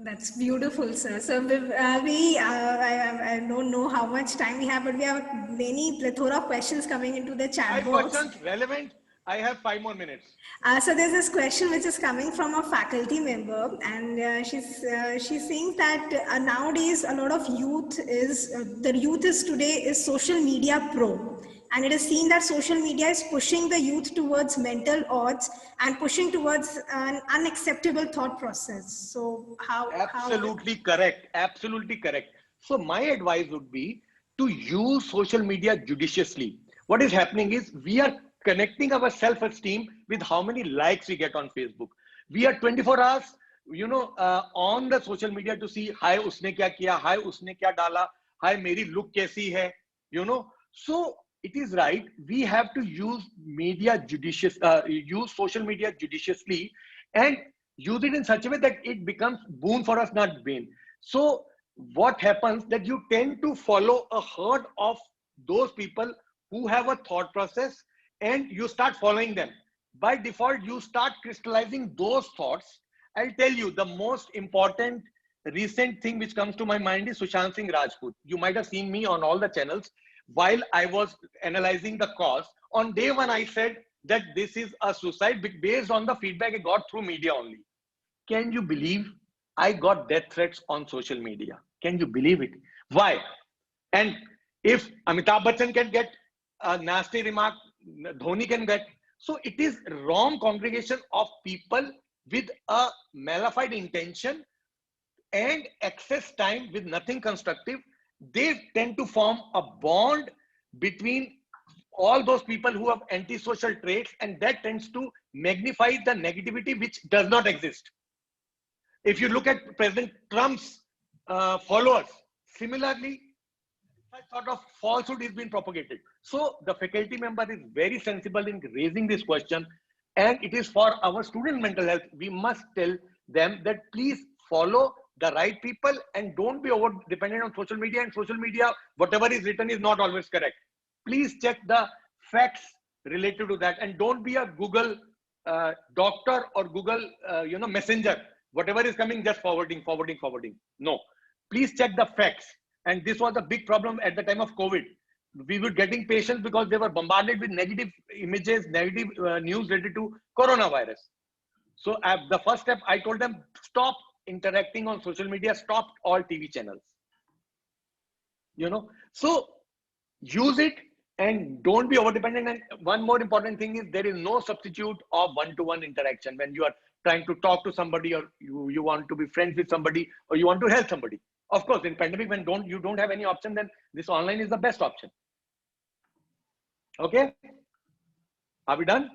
That's beautiful, sir. So I don't know how much time we have, but we have many plethora of questions coming into the chat 5 box. questions relevant. I have 5 more minutes. So there's this question which is coming from a faculty member, and she's saying that nowadays a lot of youth is today social media pro, and it is seen that social media is pushing the youth towards mental odds and pushing towards an unacceptable thought process. So Absolutely correct. Absolutely correct. So my advice would be to use social media judiciously. What is happening is we are connecting our self-esteem with how many likes we get on Facebook. We are 24 hours, on the social media to see, hi, usne kya kiya, hi, usne kya dala, hi, meri look kaisi hai, So it is right. We have to use use social media judiciously and use it in such a way that it becomes boon for us, not bane. So what happens that you tend to follow a herd of those people who have a thought process, and you start following them. By default, you start crystallizing those thoughts. I'll tell you the most important recent thing which comes to my mind is Sushant Singh Rajput. You might have seen me on all the channels. While I was analyzing the cause, on day one, I said that this is a suicide based on the feedback I got through media only. Can you believe I got death threats on social media? Can you believe it? Why? And if Amitabh Bachchan can get a nasty remark, Dhoni can get. So it is wrong congregation of people with a malified intention and excess time with nothing constructive. They tend to form a bond between all those people who have antisocial traits, and that tends to magnify the negativity which does not exist. If you look at President Trump's followers, similarly, such sort of falsehood is being propagated. So the faculty member is very sensible in raising this question, and it is for our student mental health. We must tell them that please follow the right people and don't be over dependent on social media. And social media, whatever is written is not always correct. Please check the facts related to that, and don't be a Google doctor or Google messenger. Whatever is coming, just forwarding. No, please check the facts. And this was a big problem at the time of COVID. We were getting patients because they were bombarded with negative images, negative news related to coronavirus. So the first step, I told them, stop interacting on social media, stop all TV channels. So use it and don't be over dependent. And one more important thing is there is no substitute of one-to-one interaction when you are trying to talk to somebody, or you want to be friends with somebody, or you want to help somebody. Of course, in pandemic, when you don't have any option, then this online is the best option. Okay, are we done?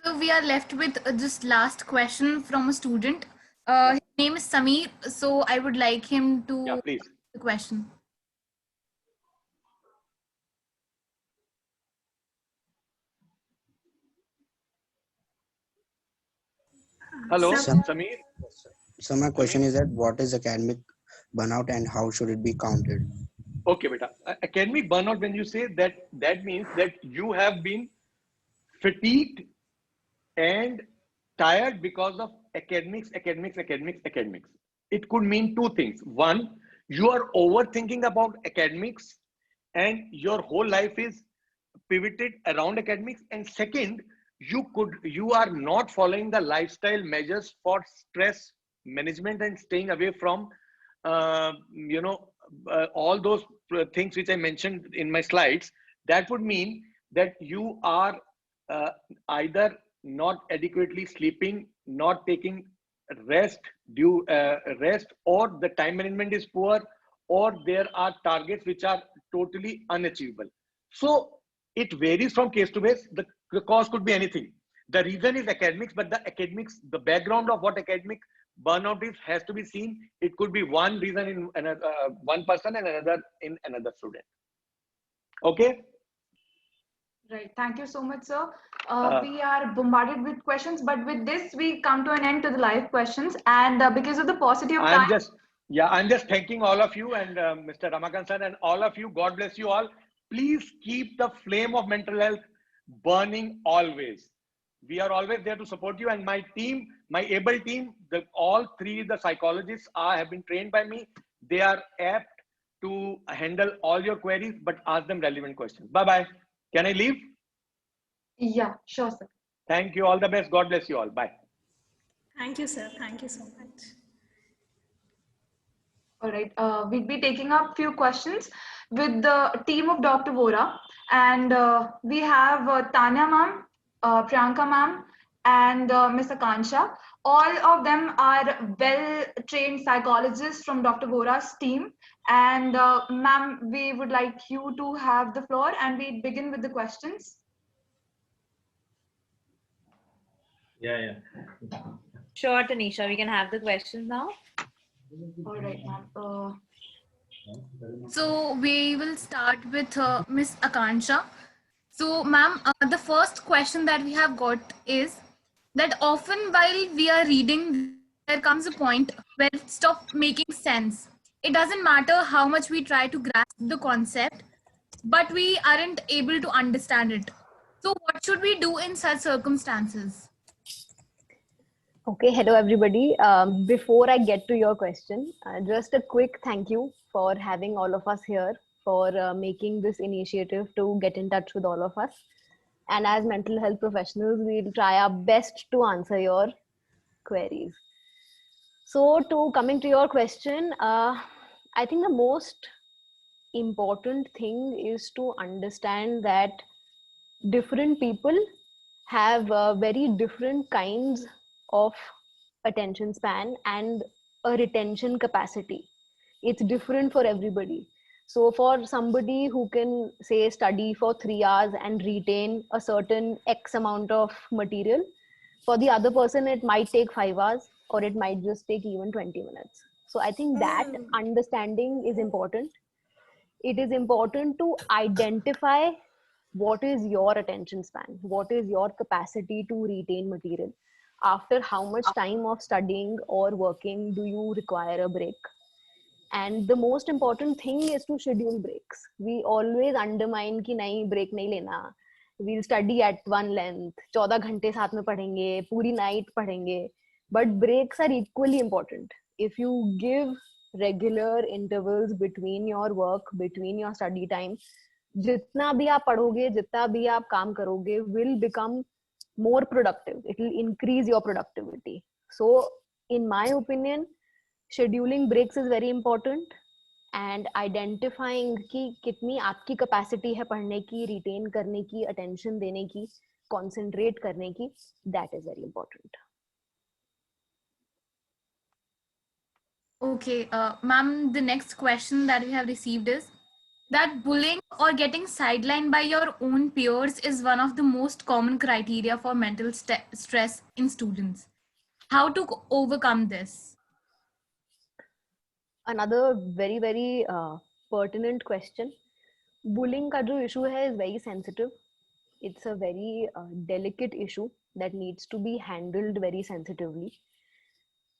So we are left with just last question from a student. His name is Samir. So I would like him to please. The question. Hello, Samir. So my question is that what is academic burnout and how should it be counted? Okay, beta. Academic burnout, when you say that, that means that you have been fatigued and tired because of academics. It could mean two things. One, you are overthinking about academics and your whole life is pivoted around academics. And second, you are not following the lifestyle measures for stress management and staying away from all those things which I mentioned in my slides. That would mean that you are either not adequately sleeping, not taking rest rest, or the time management is poor, or there are targets which are totally unachievable. So it varies from case to case. The cause could be anything. The reason is academics, but the background of what academic burnout is has to be seen. It could be one reason in another, one person, and another in another student. Okay. Right. Thank you so much, sir. We are bombarded with questions, but with this, we come to an end to the live questions. And because of the paucity of time, I'm just thanking all of you and Mr. Ramakant sir and all of you. God bless you all. Please keep the flame of mental health burning always. We are always there to support you, and my team, my able team, all three the psychologists have been trained by me. They are apt to handle all your queries, but ask them relevant questions. Bye bye. Can I leave? Yeah, sure, sir. Thank you. All the best. God bless you all. Bye. Thank you, sir. Thank you so much. All right. We'll be taking up few questions with the team of Dr. Vora, and we have Tanya ma'am, Priyanka ma'am, and Ms. Akansha. All of them are well-trained psychologists from Dr. Vora's team. And ma'am, we would like you to have the floor, and we begin with the questions. Yeah. Sure, Tanisha, we can have the questions now. All right, ma'am. So we will start with Miss Akansha. So ma'am, the first question that we have got is that often while we are reading, there comes a point where it stops making sense. It doesn't matter how much we try to grasp the concept, but we aren't able to understand it. So what should we do in such circumstances? Okay, hello everybody. Before I get to your question, just a quick thank you for having all of us here, for making this initiative to get in touch with all of us. And as mental health professionals, we'll try our best to answer your queries. So coming to your question, I think the most important thing is to understand that different people have very different kinds of attention span and a retention capacity. It's different for everybody. So for somebody who can say study for 3 hours and retain a certain X amount of material, for the other person it might take 5 hours, or it might just take even 20 minutes. So I think that understanding is important. It is important to identify what is your attention span, what is your capacity to retain material. After how much time of studying or working do you require a break? And the most important thing is to schedule breaks. We always undermine कि नहीं break नहीं लेना. We'll study at one length. 14 घंटे साथ में पढ़ेंगे, पूरी night पढ़ेंगे. But breaks are equally important. If you give regular intervals between your work, between your study time, जितना भी आप पढ़ोगे, जितना भी आप काम करोगे, will become more productive. It will increase your productivity. So, in my opinion, scheduling breaks is very important, and identifying कि कितनी आपकी capacity है पढ़ने की, retain करने की, attention देने की, concentrate करने की, that is very important. Okay, ma'am, the next question that we have received is that bullying or getting sidelined by your own peers is one of the most common criteria for mental stress in students. How to overcome this? Another very, very pertinent question. Bullying का जो issue है is very sensitive. It's a very delicate issue that needs to be handled very sensitively.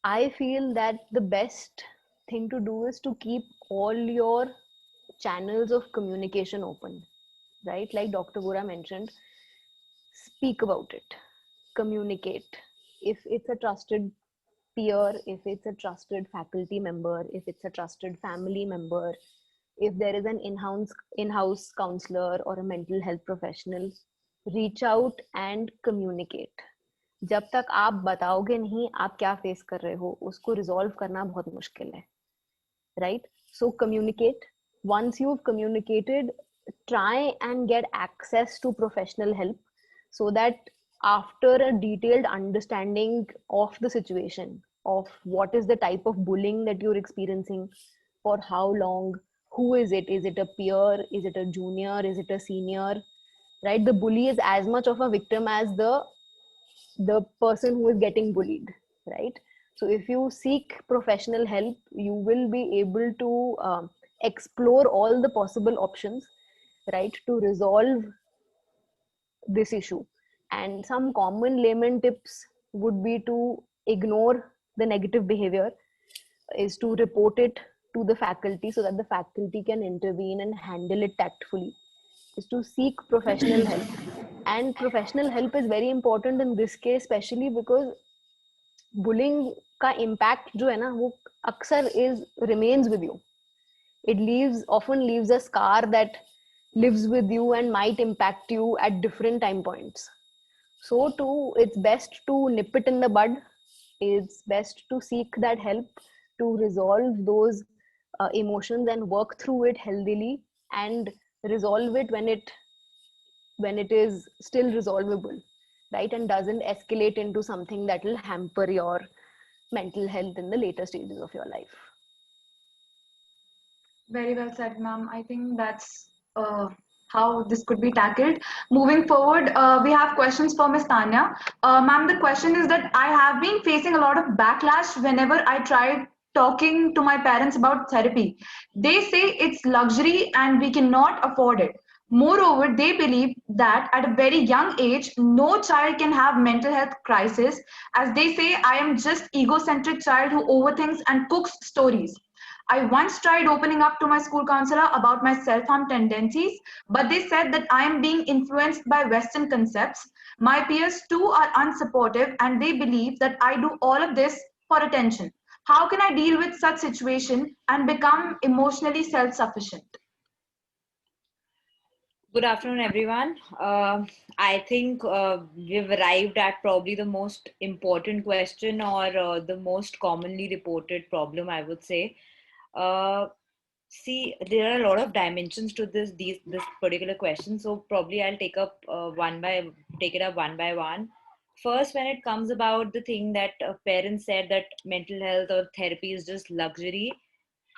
I feel that the best thing to do is to keep all your channels of communication open, right? Like Dr. Vora mentioned, speak about it, communicate. If it's a trusted peer, if it's a trusted faculty member, if it's a trusted family member, if there is an in-house counselor or a mental health professional, reach out and communicate. जब तक आप बताओगे नहीं आप क्या face कर रहे हो, उसको रिजॉल्व करना बहुत मुश्किल है, right? So communicate. Once you've communicated, try and get access to professional help, so that after a detailed understanding of the situation, of what is the type of bullying that you're experiencing, for how long, who is it a peer, is it a junior, is it a senior, right? The bully is as much of a victim as the person who is getting bullied, right? So if you seek professional help, you will be able to explore all the possible options, right, to resolve this issue. And some common layman tips would be to ignore the negative behavior, is to report it to the faculty so that the faculty can intervene and handle it tactfully, is to seek professional help. And professional help is very important in this case, especially because bullying का impact जो है ना वो अक्सर is remains with you. It often leaves a scar that lives with you and might impact you at different time points. So it's best to nip it in the bud. It's best to seek that help to resolve those emotions and work through it healthily, and resolve it when it is still resolvable, right, and doesn't escalate into something that will hamper your mental health in the later stages of your life. Very well said, ma'am. I think that's how this could be tackled. Moving forward, we have questions for Ms. Tanya. Ma'am, the question is that I have been facing a lot of backlash whenever I try talking to my parents about therapy. They say it's luxury and we cannot afford it. Moreover, they believe that at a very young age, no child can have mental health crisis, as they say I am just egocentric child who overthinks and cooks stories. I once tried opening up to my school counselor about my self-harm tendencies, but they said that I am being influenced by Western concepts. My peers too are unsupportive and they believe that I do all of this for attention. How can I deal with such situation and become emotionally self-sufficient? Good afternoon, everyone. I think we've arrived at probably the most important question, or the most commonly reported problem, I would say. See, there are a lot of dimensions to this particular question, so probably I'll take it up one by one. First, when it comes about the thing that parents said that mental health or therapy is just luxury,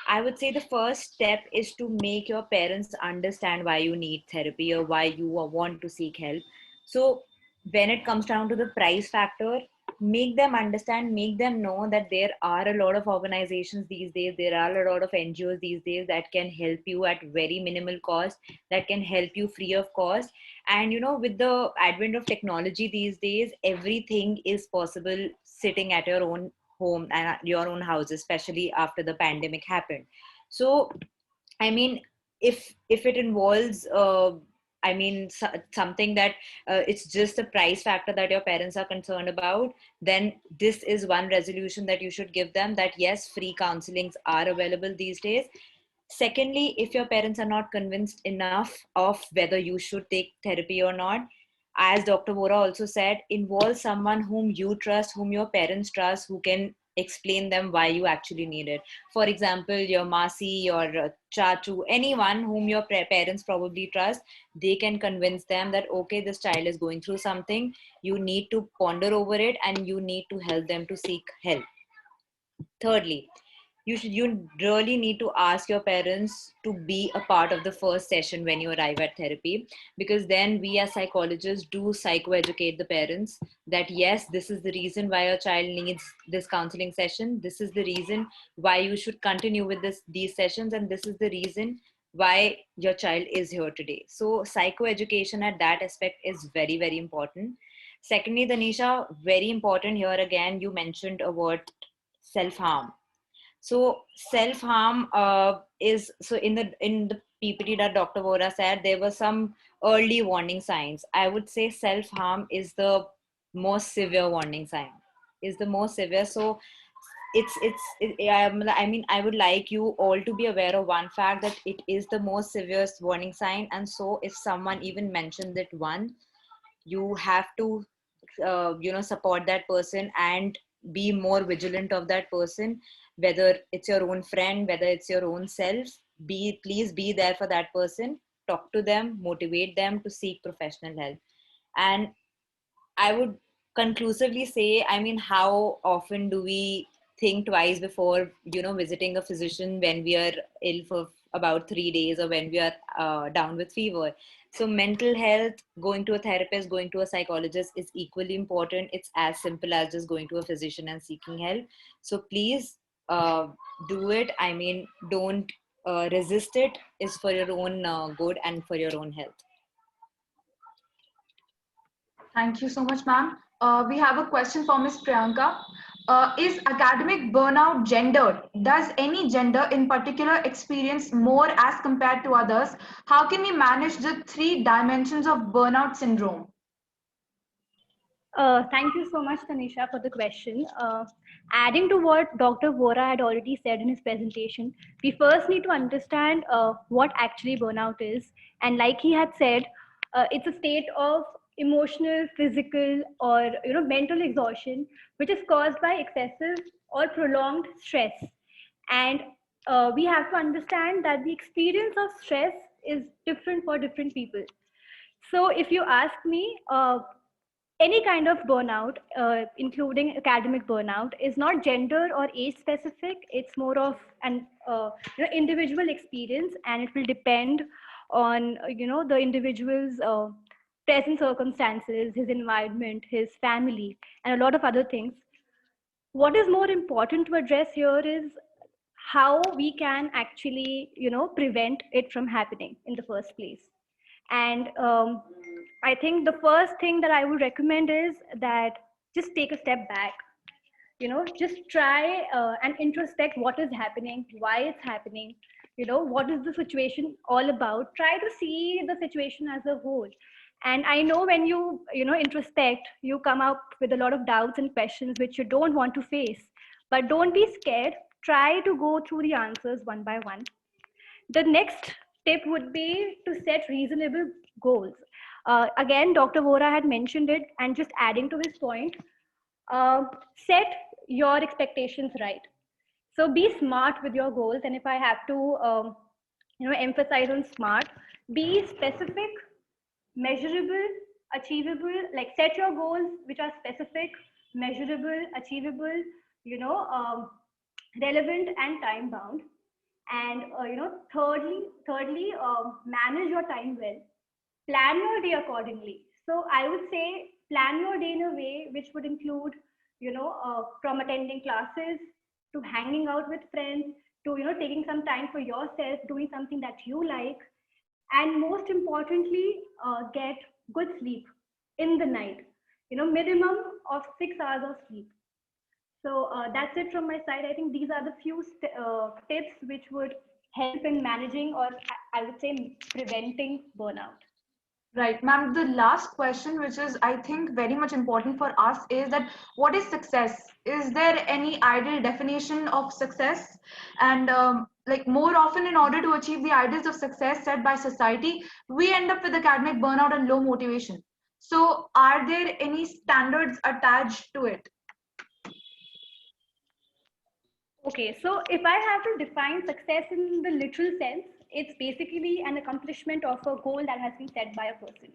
I would say the first step is to make your parents understand why you need therapy or why you want to seek help. So when it comes down to the price factor, make them understand, make them know that there are a lot of organizations these days, there are a lot of NGOs these days that can help you at very minimal cost, that can help you free of cost. And with the advent of technology these days, everything is possible sitting at your own home and at your own house, especially after the pandemic happened. So I mean, if it involves something that it's just a price factor that your parents are concerned about, then this is one resolution that you should give them, that yes, free counselings are available these days. Secondly, if your parents are not convinced enough of whether you should take therapy or not, as Dr. Vora also said, involve someone whom you trust, whom your parents trust, who can explain them why you actually need it. For example, your Masi, your Chachu, anyone whom your parents probably trust, they can convince them that, okay, this child is going through something, you need to ponder over it and you need to help them to seek help. Thirdly, you really need to ask your parents to be a part of the first session when you arrive at therapy, because then we as psychologists do psychoeducate the parents that yes, this is the reason why your child needs this counseling session, this is the reason why you should continue with these sessions, and this is the reason why your child is here today. So psychoeducation at that aspect is very, very important. Secondly, Danisha, very important here again, you mentioned a word, self-harm. So self-harm is, so in the PPT that Dr. Vora said, there were some early warning signs. I would say self-harm is the most severe warning sign, is the most severe. So I would like you all to be aware of one fact, that it is the most severe warning sign. And so if someone even mentions it once, you have to support that person and be more vigilant of that person, whether it's your own friend, whether it's your own self. Please be there for that person, talk to them, motivate them to seek professional help. And I would conclusively say, I mean, how often do we think twice before visiting a physician when we are ill for about 3 days, or when we are down with fever? So mental health, going to a therapist, going to a psychologist is equally important. It's as simple as just going to a physician and seeking help. So please do it. I mean, don't resist it. It's for your own good and for your own health. Thank you so much, ma'am. We have a question for Ms. Priyanka. Is academic burnout gendered? Does any gender in particular experience more as compared to others? How can we manage the 3 dimensions of burnout syndrome? Thank you so much, Tanisha, for the question. Adding to what Dr. Vora had already said in his presentation, we first need to understand what actually burnout is. And like he had said, it's a state of emotional, physical, or mental exhaustion, which is caused by excessive or prolonged stress. And we have to understand that the experience of stress is different for different people. So if you ask me, any kind of burnout, including academic burnout, is not gender or age specific. It's more of an individual experience, and it will depend on the individual's present circumstances, his environment, his family, and a lot of other things. What is more important to address here is how we can actually prevent it from happening in the first place. And I think the first thing that I would recommend is that just take a step back, just try and introspect what is happening, why it's happening, what is the situation all about. Try to see the situation as a whole. And I know when you introspect, you come up with a lot of doubts and questions which you don't want to face, but don't be scared. Try to go through the answers one by one. The next tip would be to set reasonable goals. Again, Dr. Vora had mentioned it, and just adding to his point, set your expectations right. So be smart with your goals. And if I have to emphasize on smart, be specific, measurable, achievable. Like, set your goals which are specific, measurable, achievable, relevant and time bound. And thirdly, manage your time well. Plan your day accordingly. So I would say plan your day in a way which would include, from attending classes to hanging out with friends to taking some time for yourself, doing something that you like, and most importantly, get good sleep in the night. Minimum of 6 hours of sleep. So that's it from my side. I think these are the few tips which would help in managing, or I would say preventing, burnout. Right, ma'am. The last question, which is, I think, very much important for us, is that what is success? Is there any ideal definition of success? And more often, in order to achieve the ideals of success set by society, we end up with academic burnout and low motivation. So are there any standards attached to it? Okay, so if I have to define success in the literal sense, it's basically an accomplishment of a goal that has been set by a person.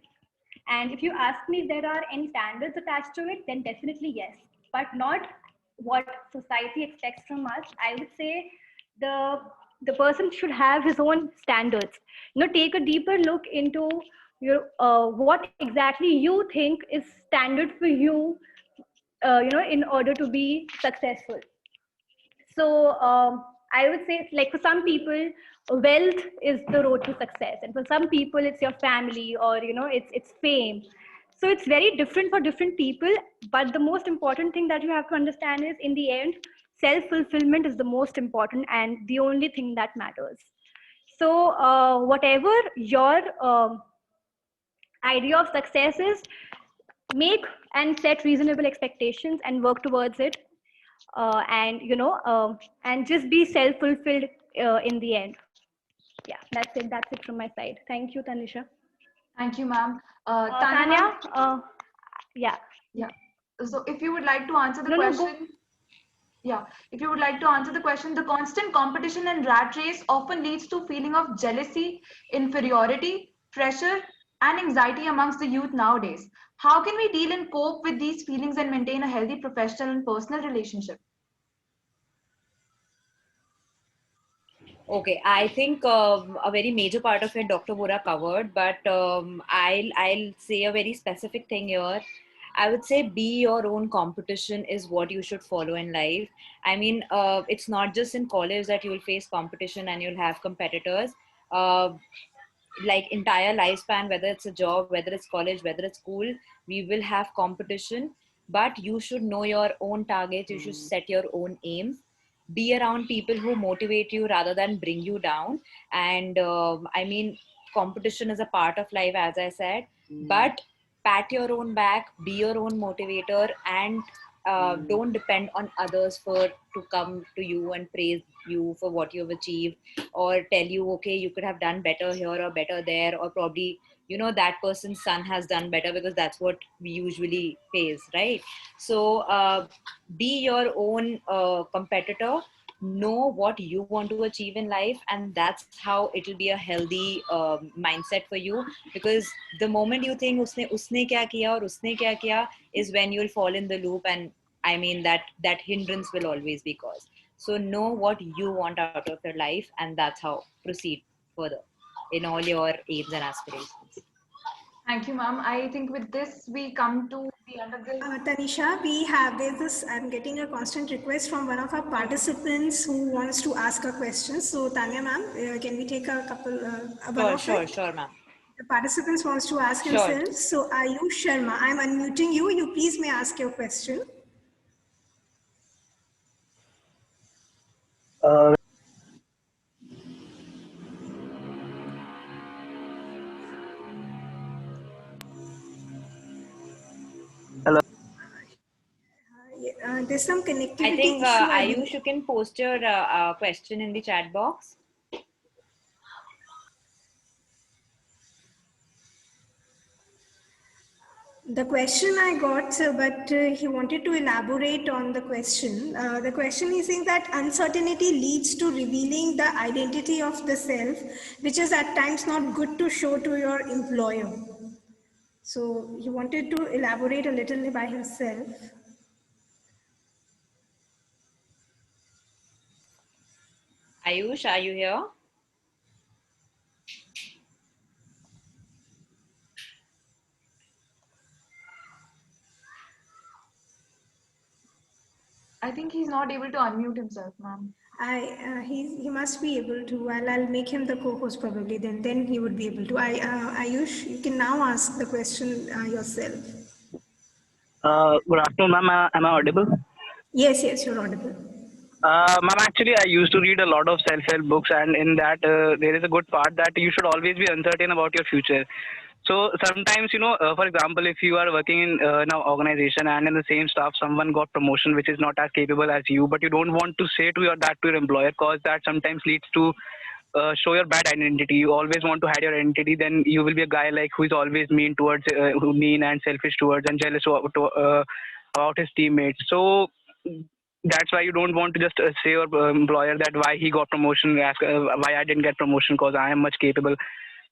And if you ask me if there are any standards attached to it, then definitely yes, but not what society expects from us. I would say the person should have his own standards. Take a deeper look into what exactly you think is standard for you, in order to be successful. So I would say, like, for some people, wealth is the road to success, and for some people, it's your family, or it's fame. So it's very different for different people. But the most important thing that you have to understand is, in the end, self-fulfillment is the most important and the only thing that matters. So whatever your idea of success is, make and set reasonable expectations and work towards it. And just be self-fulfilled in the end. Yeah, that's it from my side. Thank you, Tanisha. Thank you, ma'am. Tanya, Tanya, ma'am? yeah. Yeah. So if you would like to answer the No, no, go. question, yeah, if you would like to answer the question, the constant competition and rat race often leads to feeling of jealousy, inferiority, pressure, and anxiety amongst the youth nowadays. How can we deal and cope with these feelings and maintain a healthy professional and personal relationship? Okay, I think a very major part of it Dr. Vora covered, but I'll say a very specific thing here. I would say be your own competition is what you should follow in life. I mean, it's not just in college that you will face competition and you'll have competitors. Uh, like entire lifespan, whether it's a job, whether it's college, whether it's school, we will have competition. But you should know your own targets. You should set your own aims. Be around people who motivate you rather than bring you down. And I mean, competition is a part of life, as I said. But pat your own back, be your own motivator, and don't depend on others for to come to you and praise you for what you've achieved, or tell you, okay, you could have done better here or better there, or probably, you know, that person's son has done better, because that's what we usually face, right? So be your own competitor, know what you want to achieve in life, and that's how it'll be a healthy mindset for you. Because the moment you think usne kya kiya or usne kya kiya is when you'll fall in the loop, and I mean that hindrance will always be caused. So know what you want out of your life, and that's how proceed further in all your aims and aspirations. Thank you, ma'am. I think with this, we come to the end of this. Tanisha, we have this. I'm getting a constant request from one of our participants who wants to ask a question. So, Tanya, ma'am, can we take a couple, one of it? Sure, ma'am. The participants wants to ask Sure. himself. So, Ayush Sharma, I'm unmuting you. You please may ask your question. Hello. There's some I connectivity think issue. Ayush, you can post your question in the chat box. The question I got, but he wanted to elaborate on the question. The question is saying that uncertainty leads to revealing the identity of the self, which is at times not good to show to your employer. So he wanted to elaborate a little by himself. Ayush, are you here? I think he's not able to unmute himself, ma'am. He must be able to. I'll make him the co-host probably. Then he would be able to. Ayush, you can now ask the question yourself. Good afternoon, ma'am. Am I audible? Yes, you're audible. Ma'am, actually, I used to read a lot of self-help books, and in that, there is a good part that you should always be uncertain about your future. So sometimes, for example, if you are working in an organization and in the same staff, someone got promotion which is not as capable as you, but you don't want to say that to your employer, because that sometimes leads to show your bad identity. You always want to hide your identity. Then you will be a guy like who is always mean and selfish towards and jealous about his teammates. So that's why you don't want to just say your employer that why he got promotion, why I didn't get promotion, because I am much capable.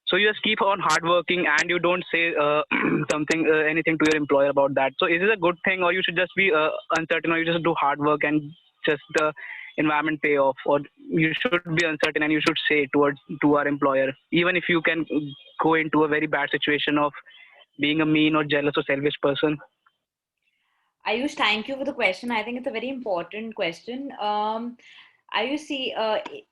So you just keep on hardworking and you don't say anything to your employer about that. So is it a good thing, or you should just be uncertain, or you just do hard work and just the environment pay off, or you should be uncertain and you should say to our employer, even if you can go into a very bad situation of being a mean or jealous or selfish person? Ayush, thank you for the question. I think it's a very important question. Ayush, see,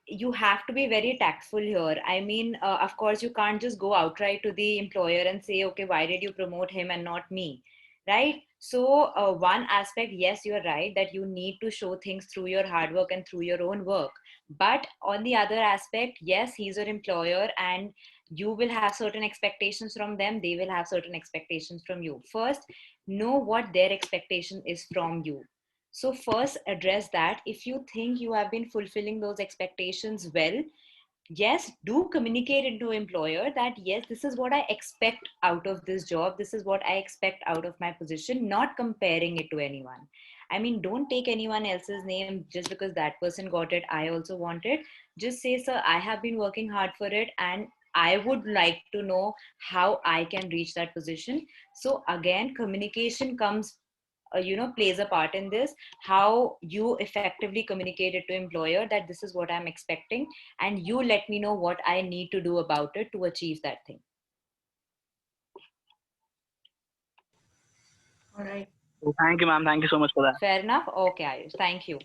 you have to be very tactful here. I mean, of course, you can't just go outright to the employer and say, okay, why did you promote him and not me? Right? So, one aspect, yes, you're right that you need to show things through your hard work and through your own work. But on the other aspect, yes, he's your employer and you will have certain expectations from them. They will have certain expectations from you. First, know what their expectation is from you. So first address that. If you think you have been fulfilling those expectations well, yes, do communicate into employer that yes, this is what I expect out of this job, this is what I expect out of my position, not comparing it to anyone. I mean, don't take anyone else's name just because that person got it, I also want it. Just say, sir, I have been working hard for it and I would like to know how I can reach that position. So again, communication comes plays a part in this, how you effectively communicate it to employer that this is what I'm expecting and you let me know what I need to do about it to achieve that thing. All right. Thank you, ma'am. Thank you so much for that. Fair enough. Okay, Ayush, thank you.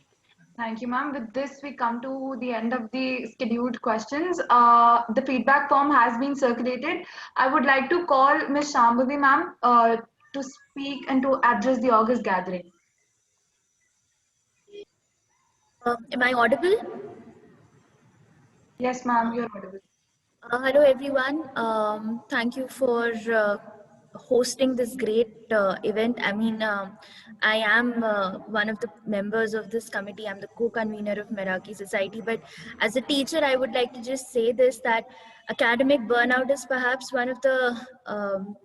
Thank you, ma'am. With this, we come to the end of the scheduled questions. The feedback form has been circulated. I would like to call Ms. Shambhavi, ma'am, to speak and to address the August gathering. Am I audible? Yes, ma'am, you're audible. Hello, everyone. Thank you for hosting this great event. I mean, I am one of the members of this committee. I'm the co-convener of Meraki Society. But as a teacher, I would like to just say this, that academic burnout is perhaps one of the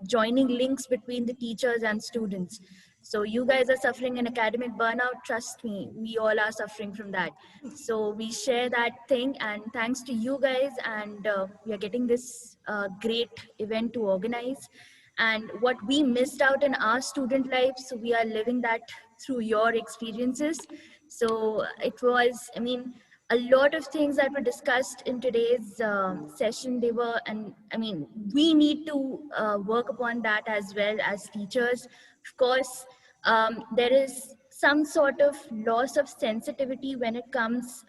joining links between the teachers and students. So you guys are suffering an academic burnout, trust me, we all are suffering from that. So we share that thing, and thanks to you guys, and we are getting this great event to organize. And what we missed out in our student life, so we are living that through your experiences. So it was, I mean, a lot of things that were discussed in today's session, they were, and I mean, we need to work upon that as well as teachers. Of course, there is some sort of loss of sensitivity when it comes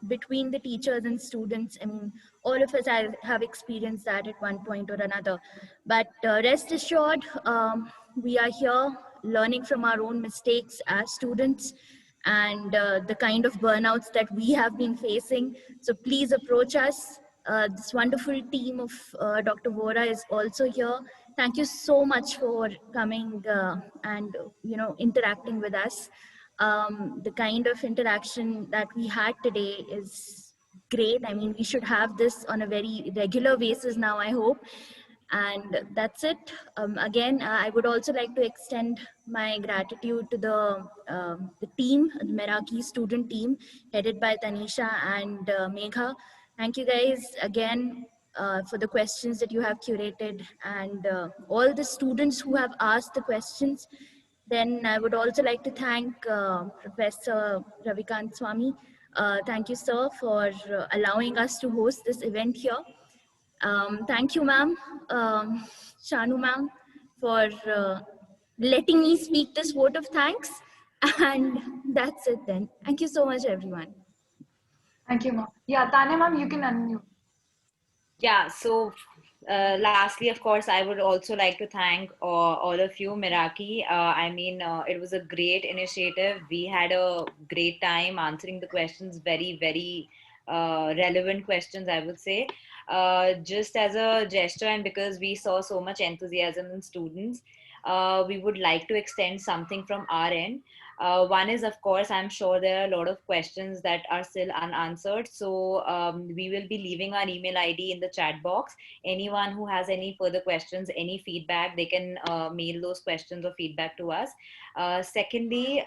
between the teachers and students. I mean, all of us have experienced that at one point or another. But rest assured, we are here learning from our own mistakes as students and the kind of burnouts that we have been facing. So please approach us. This wonderful team of Dr. Vora is also here. Thank you so much for coming and interacting with us. The kind of interaction that we had today is great. I mean, we should have this on a very regular basis now, I hope. And that's it. Again, I would also like to extend my gratitude to the team, the Meraki student team, headed by Tanisha and Megha. Thank you guys again for the questions that you have curated, and all the students who have asked the questions. Then I would also like to thank Professor Ravikant Swami. Thank you, sir, for allowing us to host this event here. Thank you, ma'am, Shanu ma'am, for letting me speak this vote of thanks. And that's it then. Thank you so much, everyone. Thank you, ma'am. Yeah, Tanya ma'am, you can unmute. Yeah, so lastly, of course, I would also like to thank all of you, Meraki. I mean, it was a great initiative. We had a great time answering the questions, very, very relevant questions, I would say. Just as a gesture, and because we saw so much enthusiasm in students, we would like to extend something from our end. One is, of course, I'm sure there are a lot of questions that are still unanswered. So we will be leaving our email ID in the chat box. Anyone who has any further questions, any feedback, they can mail those questions or feedback to us. Secondly,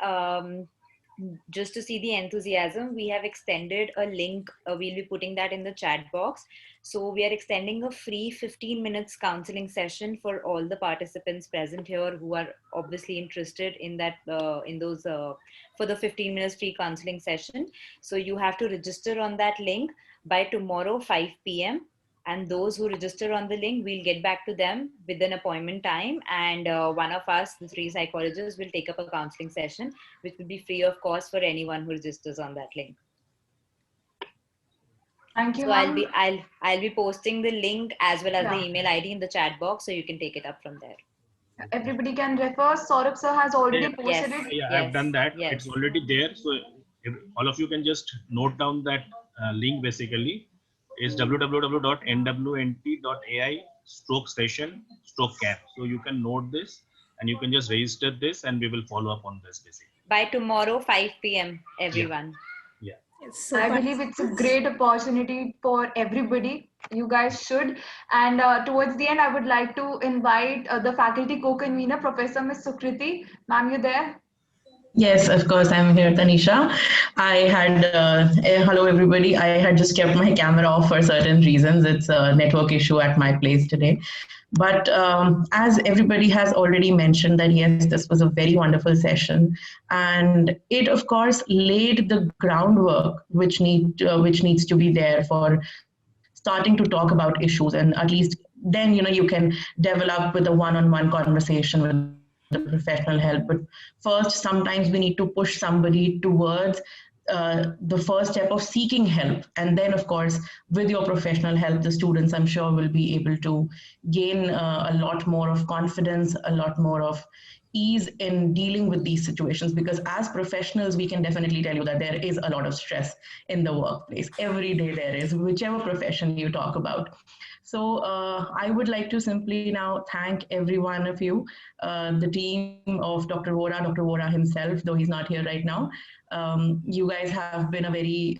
just to see the enthusiasm, we have extended a link. We'll be putting that in the chat box. So we are extending a free 15 minutes counseling session for all the participants present here who are obviously interested in that, for the 15 minutes free counseling session. So you have to register on that link by tomorrow, 5 p.m. And those who register on the link, we'll get back to them with an appointment time. And one of us, the 3 psychologists, will take up a counseling session, which will be free of cost for anyone who registers on that link. Thank you. So I'll be posting the link as well as the email ID in the chat box, so you can take it up from there. Everybody can refer. Saurabh sir has already posted it. Yeah, I've done that. It's already there. So if all of you can just note down that link. Basically is www.nwnt.ai/session/camp. So you can note this and you can just register this and we will follow up on this basically. By tomorrow, 5 p.m. everyone. Yeah. So I believe it's a great opportunity for everybody. You guys should. And towards the end, I would like to invite the faculty co-convener, Professor Ms. Sukriti. Ma'am, you there? Yes, of course, I'm here, Tanisha. I had, hello everybody. I had just kept my camera off for certain reasons. It's a network issue at my place today. But as everybody has already mentioned that, yes, this was a very wonderful session. And it, of course, laid the groundwork which needs to be there for starting to talk about issues. And at least then, you can develop with a one-on-one conversation with the professional help. But first, sometimes we need to push somebody towards the first step of seeking help. And then, of course, with your professional help, the students, I'm sure, will be able to gain a lot more of confidence, a lot more of ease in dealing with these situations. Because as professionals, we can definitely tell you that there is a lot of stress in the workplace. Every day there is, whichever profession you talk about. So I would like to simply now thank every one of you, the team of Dr. Vora himself, though he's not here right now. You guys have been a very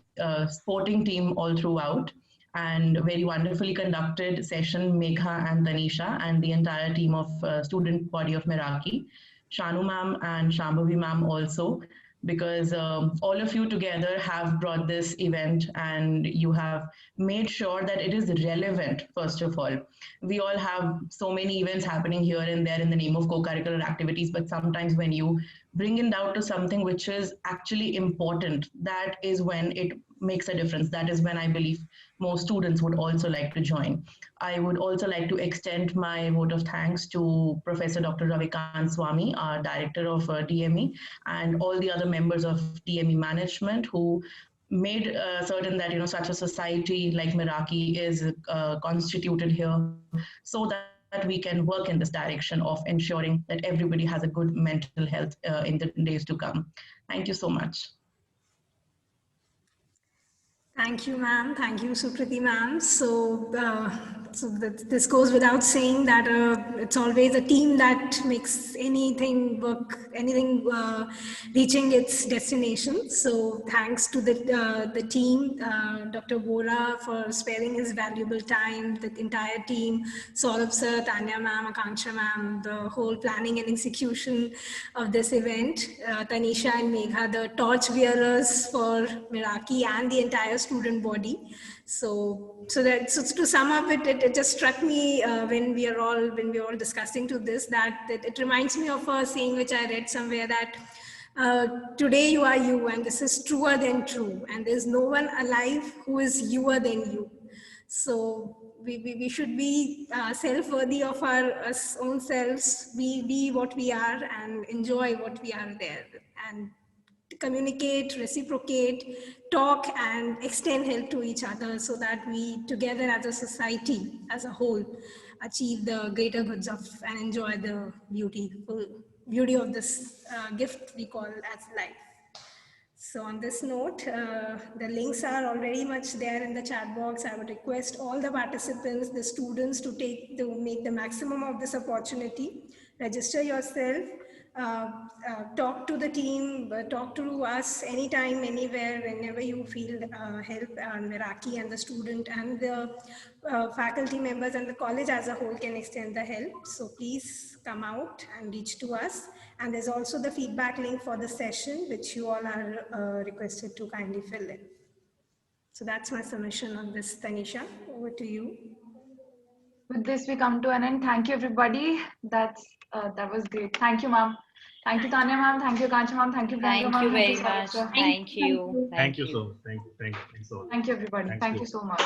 sporting team all throughout, and very wonderfully conducted session, Megha and Tanisha, and the entire team of student body of Meraki, Shanu ma'am and Shambhavi ma'am also, because all of you together have brought this event and you have made sure that it is relevant, first of all. We all have so many events happening here and there in the name of co-curricular activities, but sometimes when you bring it down to something which is actually important, that is when it makes a difference. That is when I believe most students would also like to join. I would also like to extend my vote of thanks to Professor Dr. Ravikant Swami, our director of DME, and all the other members of DME management who made certain that such a society like Meraki is constituted here, so that we can work in this direction of ensuring that everybody has a good mental health in the days to come. Thank you so much. Thank you, ma'am. Thank you, Sukriti, ma'am. This goes without saying that it's always a team that makes anything work, anything reaching its destination. So thanks to the team, Dr. Vora for sparing his valuable time, the entire team, Saurabh sir, Tanya ma'am, Akanksha ma'am, the whole planning and execution of this event, Tanisha and Megha, the torch bearers for Meraki and the entire student body. So to sum up it just struck me when we were all discussing to this that it reminds me of a saying which I read somewhere that today you are you, and this is truer than true, and there's no one alive who is youer than you. So we should be self-worthy of our own selves, be what we are and enjoy what we are there, and communicate, reciprocate, talk, and extend help to each other so that we together as a society as a whole achieve the greater goods of and enjoy the beauty of this gift we call as life. So on this note, the links are already much there in the chat box. I would request all the participants, the students to make the maximum of this opportunity. Register yourself. Talk to the team, talk to us anytime, anywhere, whenever you feel help, Meraki and the student and the faculty members and the college as a whole can extend the help. So please come out and reach to us. And there's also the feedback link for the session, which you all are requested to kindly fill in. So that's my submission on this, Tanisha. Over to you. With this, we come to an end. Thank you, everybody. That was great. Thank you, ma'am. Thank you, Tanya ma'am. Thank you, Kancha ma'am. Thank you, Priyanka ma'am. Thank you very much. Thank you. Thank you so much. Thank you, everybody. Thank you so much.